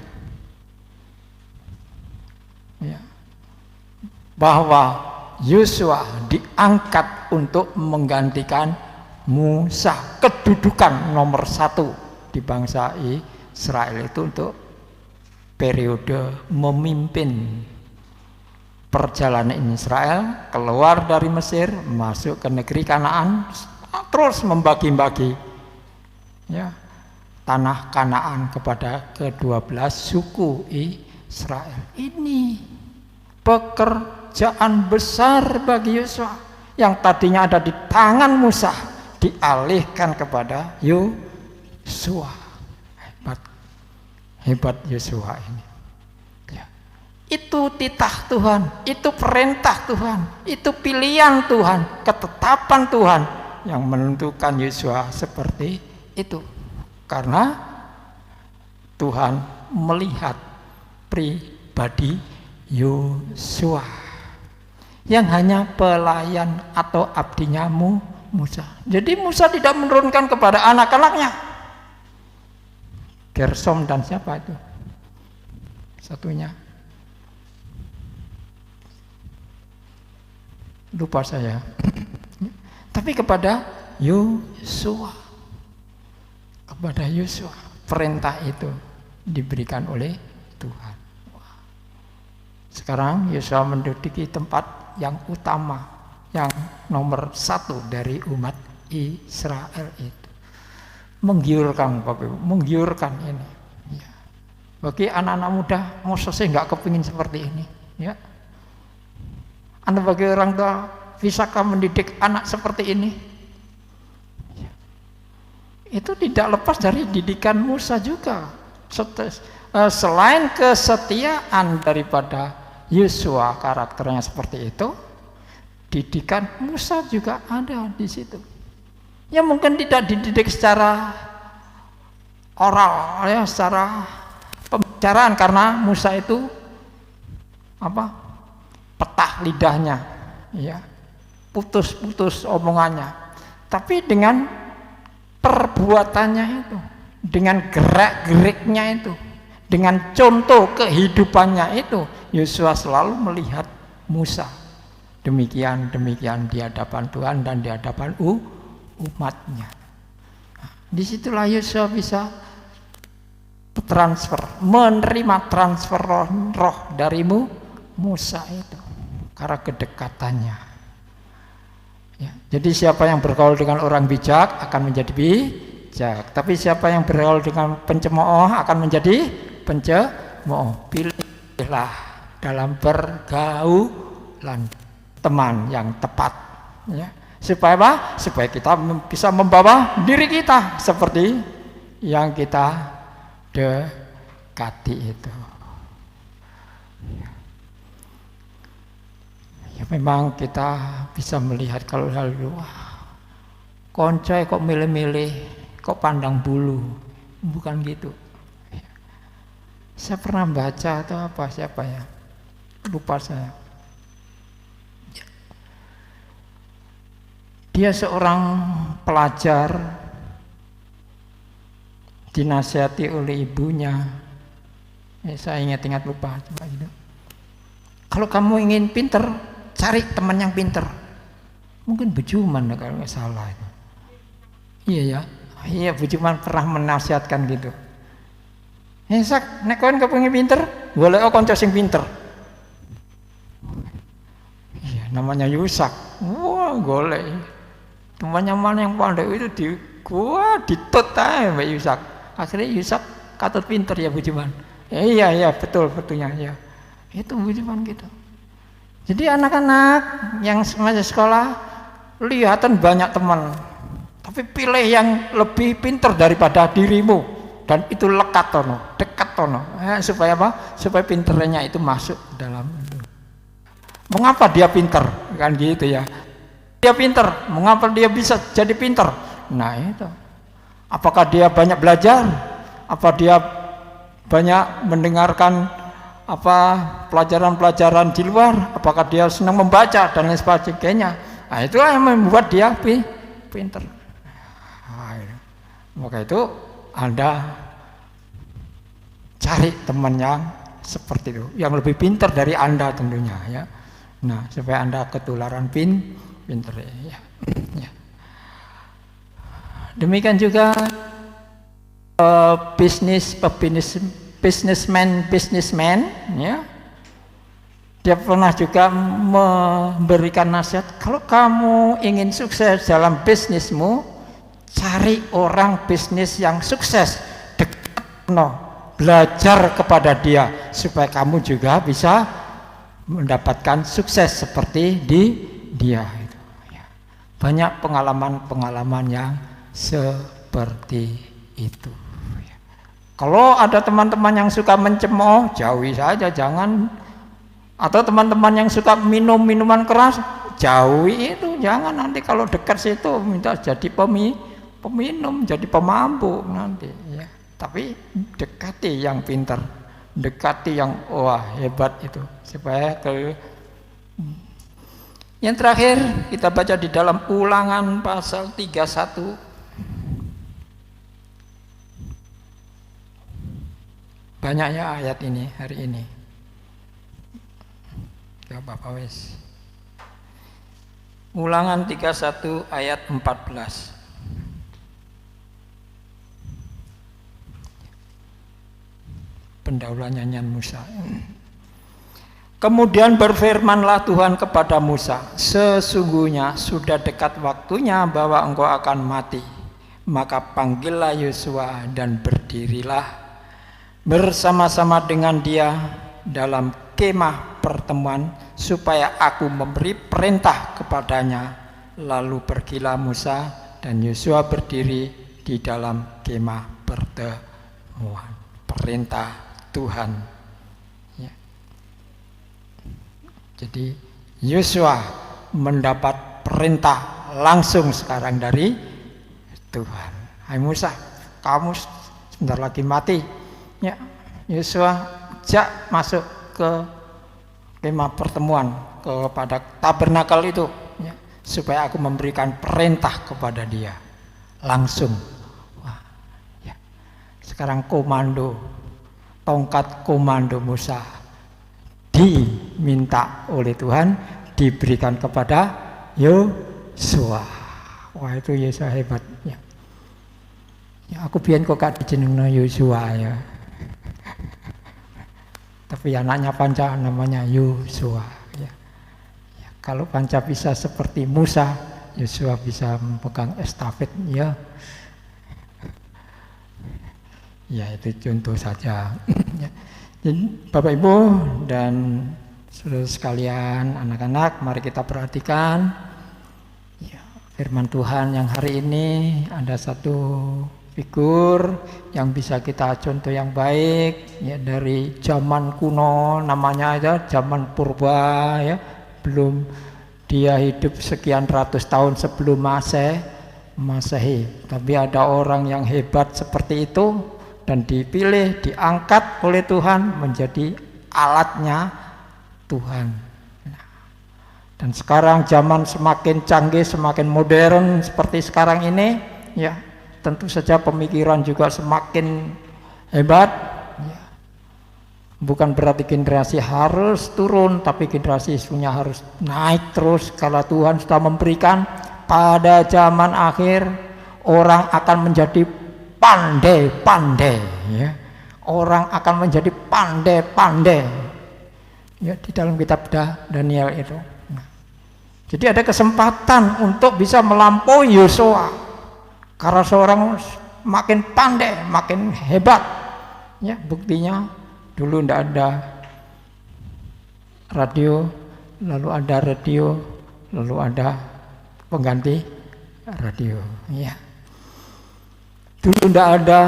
ya, bahwa Yosua diangkat untuk menggantikan Musa, kedudukan nomor 1 di bangsa Israel itu untuk periode memimpin perjalanan Israel keluar dari Mesir masuk ke negeri Kanaan, terus membagi-bagi, ya, tanah Kanaan kepada ke-12 suku Israel. Ini pekerjaan besar bagi Yosua yang tadinya ada di tangan Musa, dialihkan kepada Yosua. Hebat Yosua ini. Ya. Itu titah Tuhan, itu perintah Tuhan, itu pilihan Tuhan, ketetapan Tuhan yang menentukan Yosua seperti itu. Karena Tuhan melihat pribadi Yosua yang hanya pelayan atau abdinya Musa. Jadi Musa tidak menurunkan kepada anak-anaknya, Gersom dan siapa itu satunya, lupa saya, tapi kepada Yosua. Kepada Yosua perintah itu diberikan oleh Tuhan. Sekarang Yosua menduduki tempat yang utama, yang nomor 1 dari umat Israel itu. Menggiurkan Bapak Ibu, menggiurkan ini, ya. Bagi anak-anak muda, masa sih nggak kepingin seperti ini, ya. Anda bagi orang tua, bisakah mendidik anak seperti ini? Ya. Itu tidak lepas dari didikan Musa juga. Selain kesetiaan daripada Yosua, karakternya seperti itu, didikan Musa juga ada di situ. Ya mungkin tidak dididik secara oral, ya, secara pembicaraan, karena Musa itu petah lidahnya, ya, putus-putus omongannya. Tapi dengan perbuatannya itu, dengan gerak-geriknya itu, dengan contoh kehidupannya itu, Yosua selalu melihat Musa demikian di hadapan Tuhan dan di hadapan umatnya. Disitulah Yosua bisa transfer, menerima transfer roh dari Musa itu karena kedekatannya. Ya, jadi siapa yang bergaul dengan orang bijak akan menjadi bijak, tapi siapa yang bergaul dengan pencemooh akan menjadi pencemooh. Pilihlah dalam pergaulan teman yang tepat, ya. Supaya apa? Supaya kita bisa membawa diri kita seperti yang kita dekati itu. Ya, memang kita bisa melihat kalau hal itu, wah, koncoy kok milih-milih, kok pandang bulu, bukan gitu. Saya pernah baca atau apa, siapa ya, lupa saya. Dia seorang pelajar, dinasihati oleh ibunya. Saya ingat-ingat lupa, coba gitu. Kalau kamu ingin pinter, cari teman yang pinter. Mungkin Bujuman kalau nggak salah itu. Iya ya, iya Bujuman pernah menasihatkan gitu. Sak, nek kowe kepengin pinter, golek kanca sing pinter. Iya, namanya Yusak. Wah, golek. Temannya mana yang pandai itu ditut ae Mbak Yusak. Akhirnya Yusak katut pinter ya Bujuman. Iya betulnya ya. Itu Bujuman gitu. Jadi anak-anak yang masih sekolah lihatan banyak teman, tapi pilih yang lebih pinter daripada dirimu, dan itu lekat tono, dekat tono, supaya apa? Supaya pinternya itu masuk dalam. Mengapa dia pinter? Kan gitu ya. Dia pinter, mengapa dia bisa jadi pinter? Nah itu. Apakah dia banyak belajar? Apa dia banyak mendengarkan pelajaran-pelajaran di luar? Apakah dia senang membaca dan lain sebagainya? Nah itulah yang membuat dia pinter. Maka itu Anda cari teman yang seperti itu, yang lebih pinter dari Anda tentunya ya. Nah supaya Anda ketularan pinter ya. Demikian juga businessman ya, dia pernah juga memberikan nasihat, kalau kamu ingin sukses dalam bisnismu, cari orang bisnis yang sukses, belajar kepada dia supaya kamu juga bisa mendapatkan sukses seperti dia itu ya. Banyak pengalaman yang seperti itu. Kalau ada teman-teman yang suka mencemooh, jauhi saja, jangan. Atau teman-teman yang suka minum minuman keras, jauhi itu, jangan. Nanti kalau dekat situ minta jadi peminum, jadi pemabuk nanti. Ya. Tapi dekati yang pintar, dekati yang wah hebat itu, supaya ke. Yang terakhir kita baca di dalam Ulangan pasal 31. Banyaknya ayat ini hari ini. Coba Bapak wes. Ulangan 31 ayat 14. Pendahuluan nyanyian Musa. Kemudian berfirmanlah Tuhan kepada Musa, sesungguhnya sudah dekat waktunya bahwa engkau akan mati. Maka panggillah Yosua dan berdirilah bersama-sama dengan dia dalam kemah pertemuan, supaya aku memberi perintah kepadanya. Lalu pergilah Musa dan Yosua berdiri di dalam kemah pertemuan. Perintah Tuhan ya. Jadi Yosua mendapat perintah langsung sekarang dari Tuhan. Hai Musa, kamu sebentar lagi mati ya. Yosua jak masuk ke kemah pertemuan, kepada tabernakel itu ya, supaya aku memberikan perintah kepada dia langsung. Wah, ya. Sekarang komando, tongkat komando Musa diminta oleh Tuhan, diberikan kepada Yosua. Wah itu Yosua hebat ya. Ya aku biyen kok gak dijenengno Yosua ya. Tapi anaknya Panca namanya Yosua ya. Ya, kalau Panca bisa seperti Musa, Yosua bisa memegang estafet ya. Ya itu contoh saja. Jadi Bapak Ibu dan saudara sekalian, anak-anak, mari kita perhatikan ya, firman Tuhan yang hari ini. Ada satu figur yang bisa kita contoh yang baik ya, dari zaman kuno, namanya aja zaman purba ya, belum dia hidup sekian ratus tahun sebelum Masehi. Tapi ada orang yang hebat seperti itu dan dipilih, diangkat oleh Tuhan menjadi alatnya Tuhan. Dan sekarang zaman semakin canggih, semakin modern seperti sekarang ini, ya tentu saja pemikiran juga semakin hebat. Bukan berarti generasi harus turun, tapi generasi isunya harus naik terus. Kalau Tuhan sudah memberikan, pada zaman akhir orang akan menjadi pandai-pandai, ya. Orang akan menjadi pandai-pandai, ya, di dalam kitab Daniel itu. Nah, jadi ada kesempatan untuk bisa melampaui Yosua, karena seorang makin pandai, makin hebat, ya. Buktinya dulu tidak ada radio, lalu ada radio, lalu ada pengganti radio, ya. Dulu tidak ada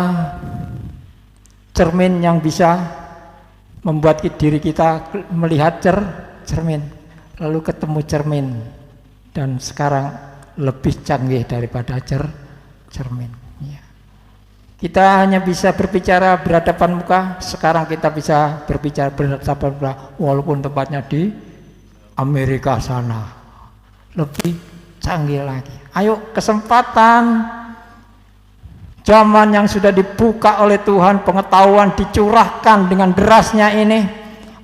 cermin yang bisa membuat diri kita melihat cermin, lalu ketemu cermin, dan sekarang lebih canggih daripada cermin. Ya. Kita hanya bisa berbicara berhadapan muka, sekarang kita bisa berbicara berhadapan muka, walaupun tempatnya di Amerika sana, lebih canggih lagi. Ayo, kesempatan zaman yang sudah dibuka oleh Tuhan, pengetahuan dicurahkan dengan derasnya ini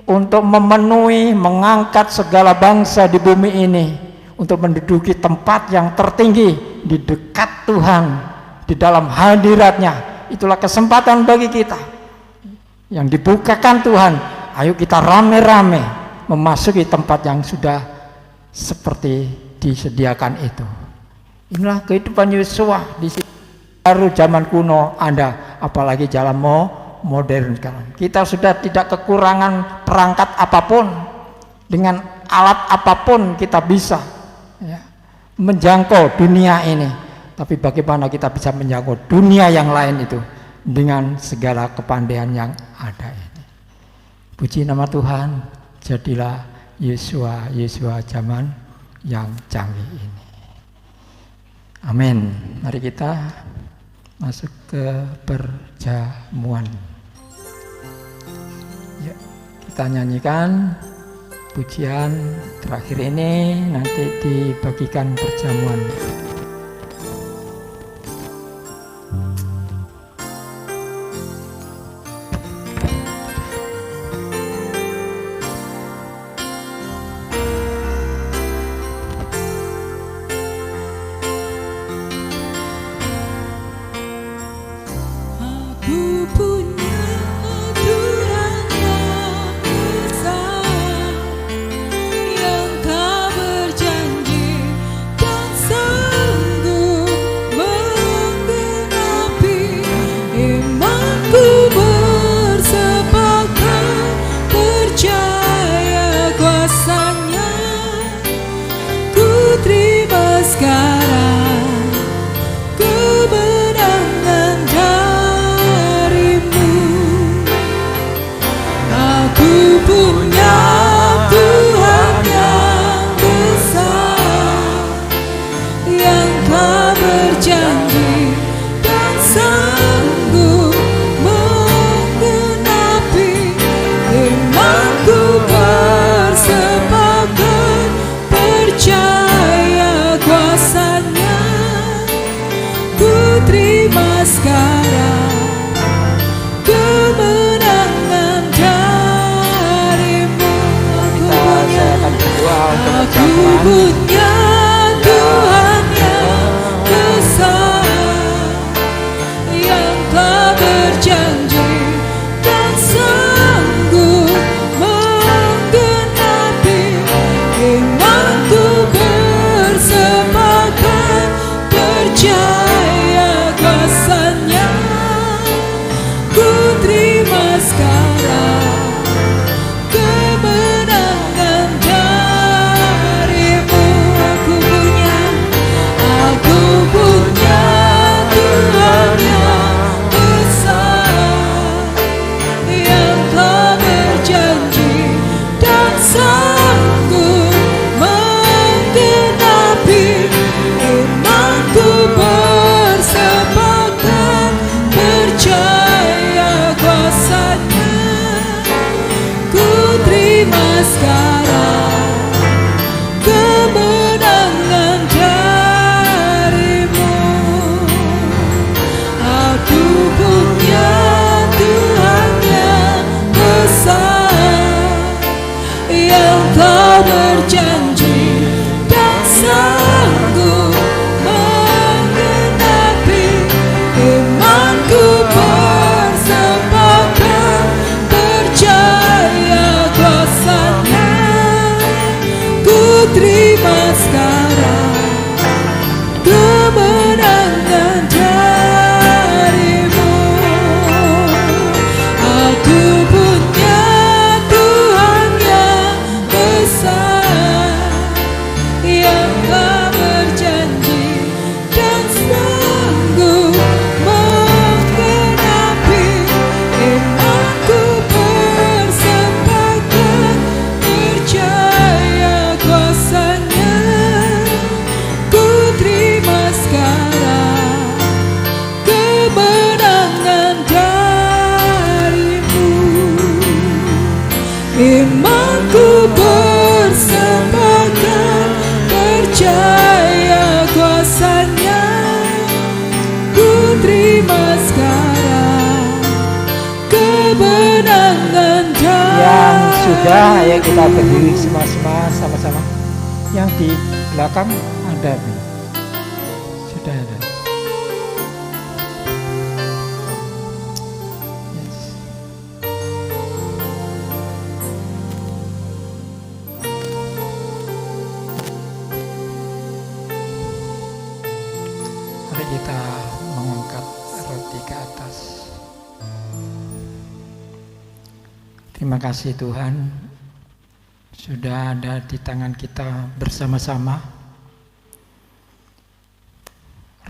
untuk memenuhi, mengangkat segala bangsa di bumi ini untuk menduduki tempat yang tertinggi di dekat Tuhan, di dalam hadiratnya. Itulah kesempatan bagi kita yang dibukakan Tuhan. Ayo kita rame-rame memasuki tempat yang sudah seperti disediakan itu. Inilah kehidupan Yosua di sini. Baru zaman kuno Anda, apalagi zaman modern sekarang. Kita sudah tidak kekurangan perangkat apapun, dengan alat apapun kita bisa, ya, menjangkau dunia ini. Tapi bagaimana kita bisa menjangkau dunia yang lain itu dengan segala kepandaian yang ada ini. Puji nama Tuhan, jadilah Yosua zaman yang canggih ini. Amin. Mari kita masuk ke perjamuan. Ya, kita nyanyikan pujian terakhir ini, nanti dibagikan perjamuan. sekarang, kemenangan darimu. Aku punya Tuhan yang besar, yang kau berjanji dan sanggup menggenapi. Imanku bersepakat, percaya kuasanya. Ku terima sekarang kemenangan darimu. Aku punya Tuhan yang besar, yang kau berjanji dan sanggup menggenapi. Imanku bersepakat, percaya kuasanya. Ku terima sekarang kemenangan darimu. Imanku bersepakat, percaya kuasanya. Ku terima sekarang kemenangan darimu. Yang sudah, ayo kita berdiri sama-sama. Yang di belakang ada, sudah ada. Yes. Mari kita mengangkat roti ke atas. Terima kasih Tuhan, sudah ada di tangan kita bersama-sama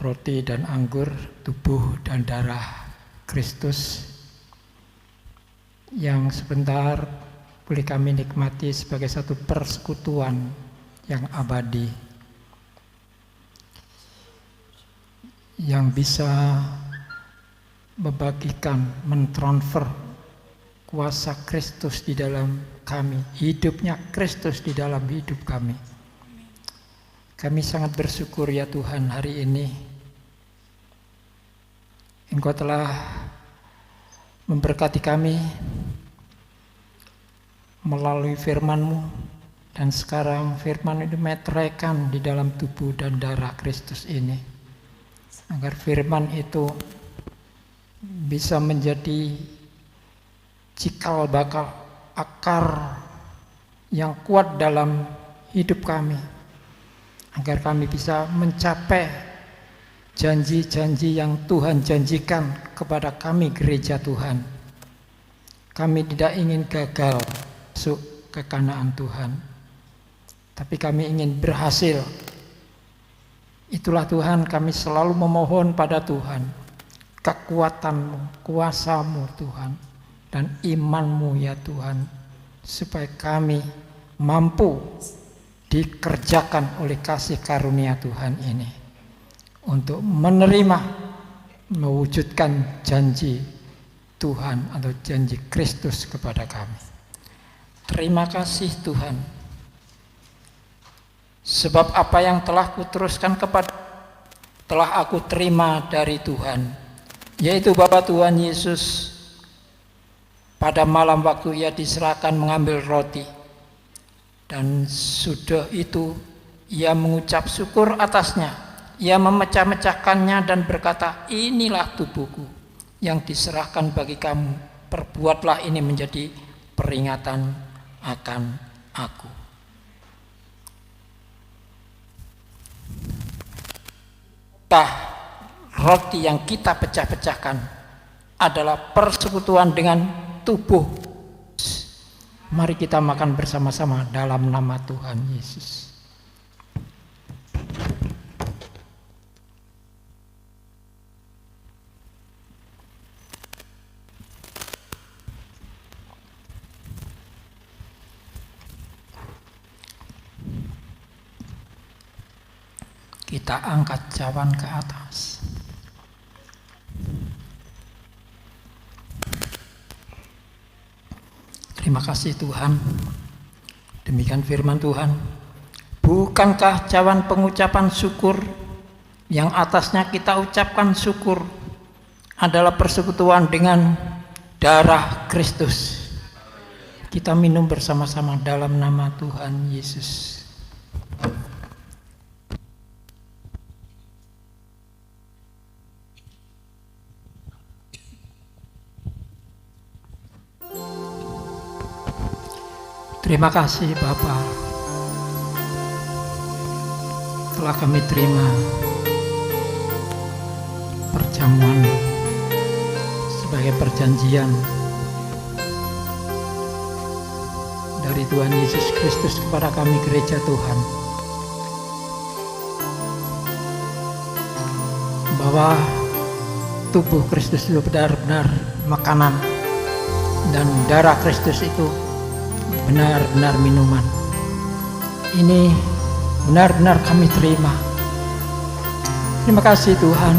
roti dan anggur, tubuh dan darah Kristus yang sebentar boleh kami nikmati sebagai satu persekutuan yang abadi, yang bisa membagikan, mentransfer kuasa Kristus di dalam kami, hidupnya Kristus di dalam hidup kami. Kami sangat bersyukur ya Tuhan, hari ini Engkau telah memberkati kami melalui firman-Mu, dan sekarang firman itu meteraikan di dalam tubuh dan darah Kristus ini, agar firman itu bisa menjadi cikal bakal, akar yang kuat dalam hidup kami, agar kami bisa mencapai janji-janji yang Tuhan janjikan kepada kami gereja Tuhan. Kami tidak ingin gagal masuk ke Kanaan Tuhan, tapi kami ingin berhasil. Itulah Tuhan, kami selalu memohon pada Tuhan kekuatan-Mu, kuasa-Mu Tuhan, dan iman-Mu ya Tuhan, supaya kami mampu dikerjakan oleh kasih karunia Tuhan ini untuk menerima, mewujudkan janji Tuhan atau janji Kristus kepada kami. Terima kasih Tuhan, sebab apa yang telah kuteruskan telah aku terima dari Tuhan, yaitu Bapa Tuhan Yesus. Pada malam waktu Ia diserahkan mengambil roti, dan sudah itu Ia mengucap syukur atasnya. Ia memecah-mecahkannya dan berkata, inilah tubuhku yang diserahkan bagi kamu. Perbuatlah ini menjadi peringatan akan aku. Roti yang kita pecah-pecahkan adalah persekutuan dengan tubuh. Mari kita makan bersama-sama dalam nama Tuhan Yesus. Kita angkat cawan ke atas. Terima kasih Tuhan, Demikian firman Tuhan. Bukankah cawan pengucapan syukur yang atasnya kita ucapkan syukur adalah persekutuan dengan darah Kristus? Kita minum bersama-sama dalam nama Tuhan Yesus. Terima kasih Bapa, telah kami terima perjamuan sebagai perjanjian dari Tuhan Yesus Kristus kepada kami gereja Tuhan, bahwa tubuh Kristus itu benar-benar makanan dan darah Kristus itu benar-benar minuman. Ini benar-benar kami terima. Terima kasih Tuhan.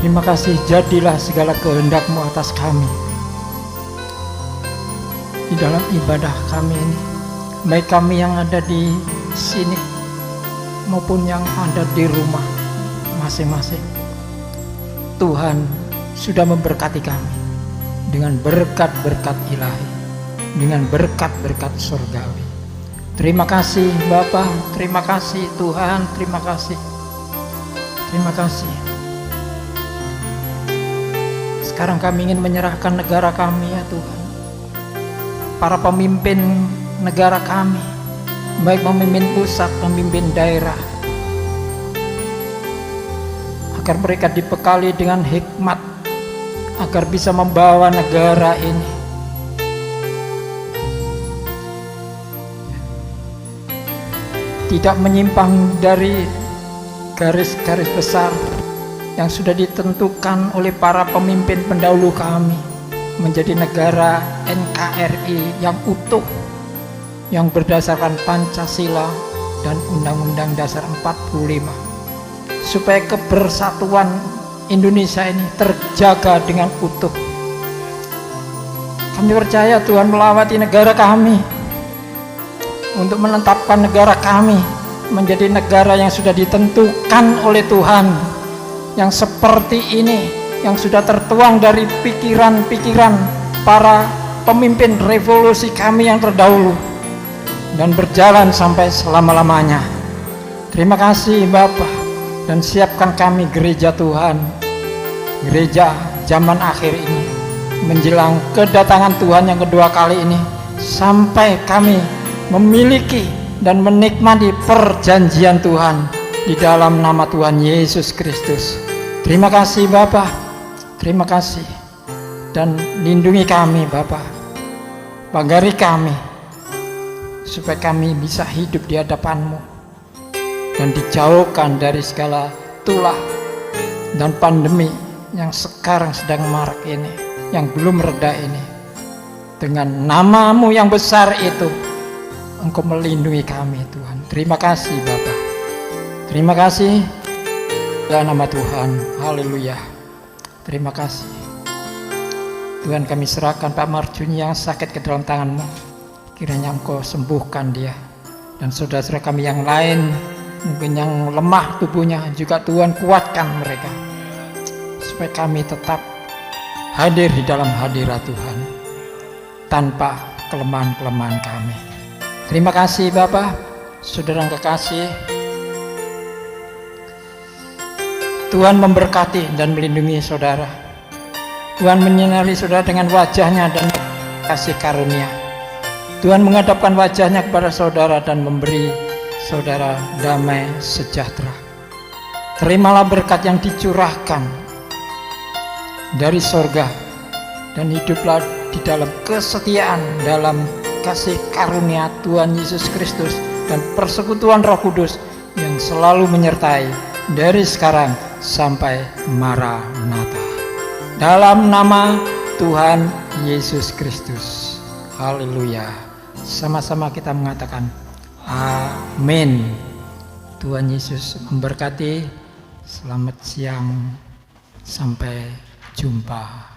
Terima kasih, jadilah segala kehendak-Mu atas kami di dalam ibadah kami ini, baik kami yang ada di sini maupun yang ada di rumah masing-masing. Tuhan sudah memberkati kami dengan berkat-berkat ilahi, dengan berkat-berkat surgawi. Terima kasih Bapa, terima kasih Tuhan, terima kasih. Terima kasih. Sekarang kami ingin menyerahkan negara kami ya Tuhan. Para pemimpin negara kami, baik pemimpin pusat, pemimpin daerah, agar mereka dibekali dengan hikmat, agar bisa membawa negara ini tidak menyimpang dari garis-garis besar yang sudah ditentukan oleh para pemimpin pendahulu kami, menjadi negara NKRI yang utuh, yang berdasarkan Pancasila dan Undang-Undang Dasar 45, supaya kebersatuan Indonesia ini terjaga dengan utuh. Kami percaya Tuhan melawati negara kami untuk menetapkan negara kami menjadi negara yang sudah ditentukan oleh Tuhan, yang seperti ini, yang sudah tertuang dari pikiran-pikiran para pemimpin revolusi kami yang terdahulu dan berjalan sampai selama-lamanya. Terima kasih Bapa, dan siapkan kami gereja Tuhan, gereja zaman akhir ini, menjelang kedatangan Tuhan yang kedua kali ini, sampai kami memiliki dan menikmati perjanjian Tuhan di dalam nama Tuhan Yesus Kristus. Terima kasih Bapa, terima kasih, dan lindungi kami Bapa, pagari kami supaya kami bisa hidup di hadapan-Mu dan dijauhkan dari segala tulah dan pandemi yang sekarang sedang marak ini, yang belum reda ini. Dengan nama-Mu yang besar itu, Engkau melindungi kami Tuhan. Terima kasih Bapa, terima kasih dalam nama Tuhan. Haleluya. Terima kasih Tuhan. Kami serahkan Pak Marjuni yang sakit ke dalam tangan-Mu. Kiranya Engkau sembuhkan dia, dan saudara-saudara kami yang lain mungkin yang lemah tubuhnya juga Tuhan kuatkan mereka, supaya kami tetap hadir di dalam hadirat Tuhan tanpa kelemahan-kelemahan kami. Terima kasih Bapak. Saudara yang kekasih, Tuhan memberkati dan melindungi saudara. Tuhan menyinari saudara dengan wajah-Nya dan kasih karunia. Tuhan menghadapkan wajah-Nya kepada saudara dan memberi saudara damai sejahtera. Terimalah berkat yang dicurahkan dari sorga, dan hiduplah di dalam kesetiaan, dalam kasih karunia Tuhan Yesus Kristus dan persekutuan Roh Kudus yang selalu menyertai dari sekarang sampai Maranatha. Dalam nama Tuhan Yesus Kristus. Haleluya. Sama-sama kita mengatakan amin. Tuhan Yesus memberkati. Selamat siang. Sampai jumpa.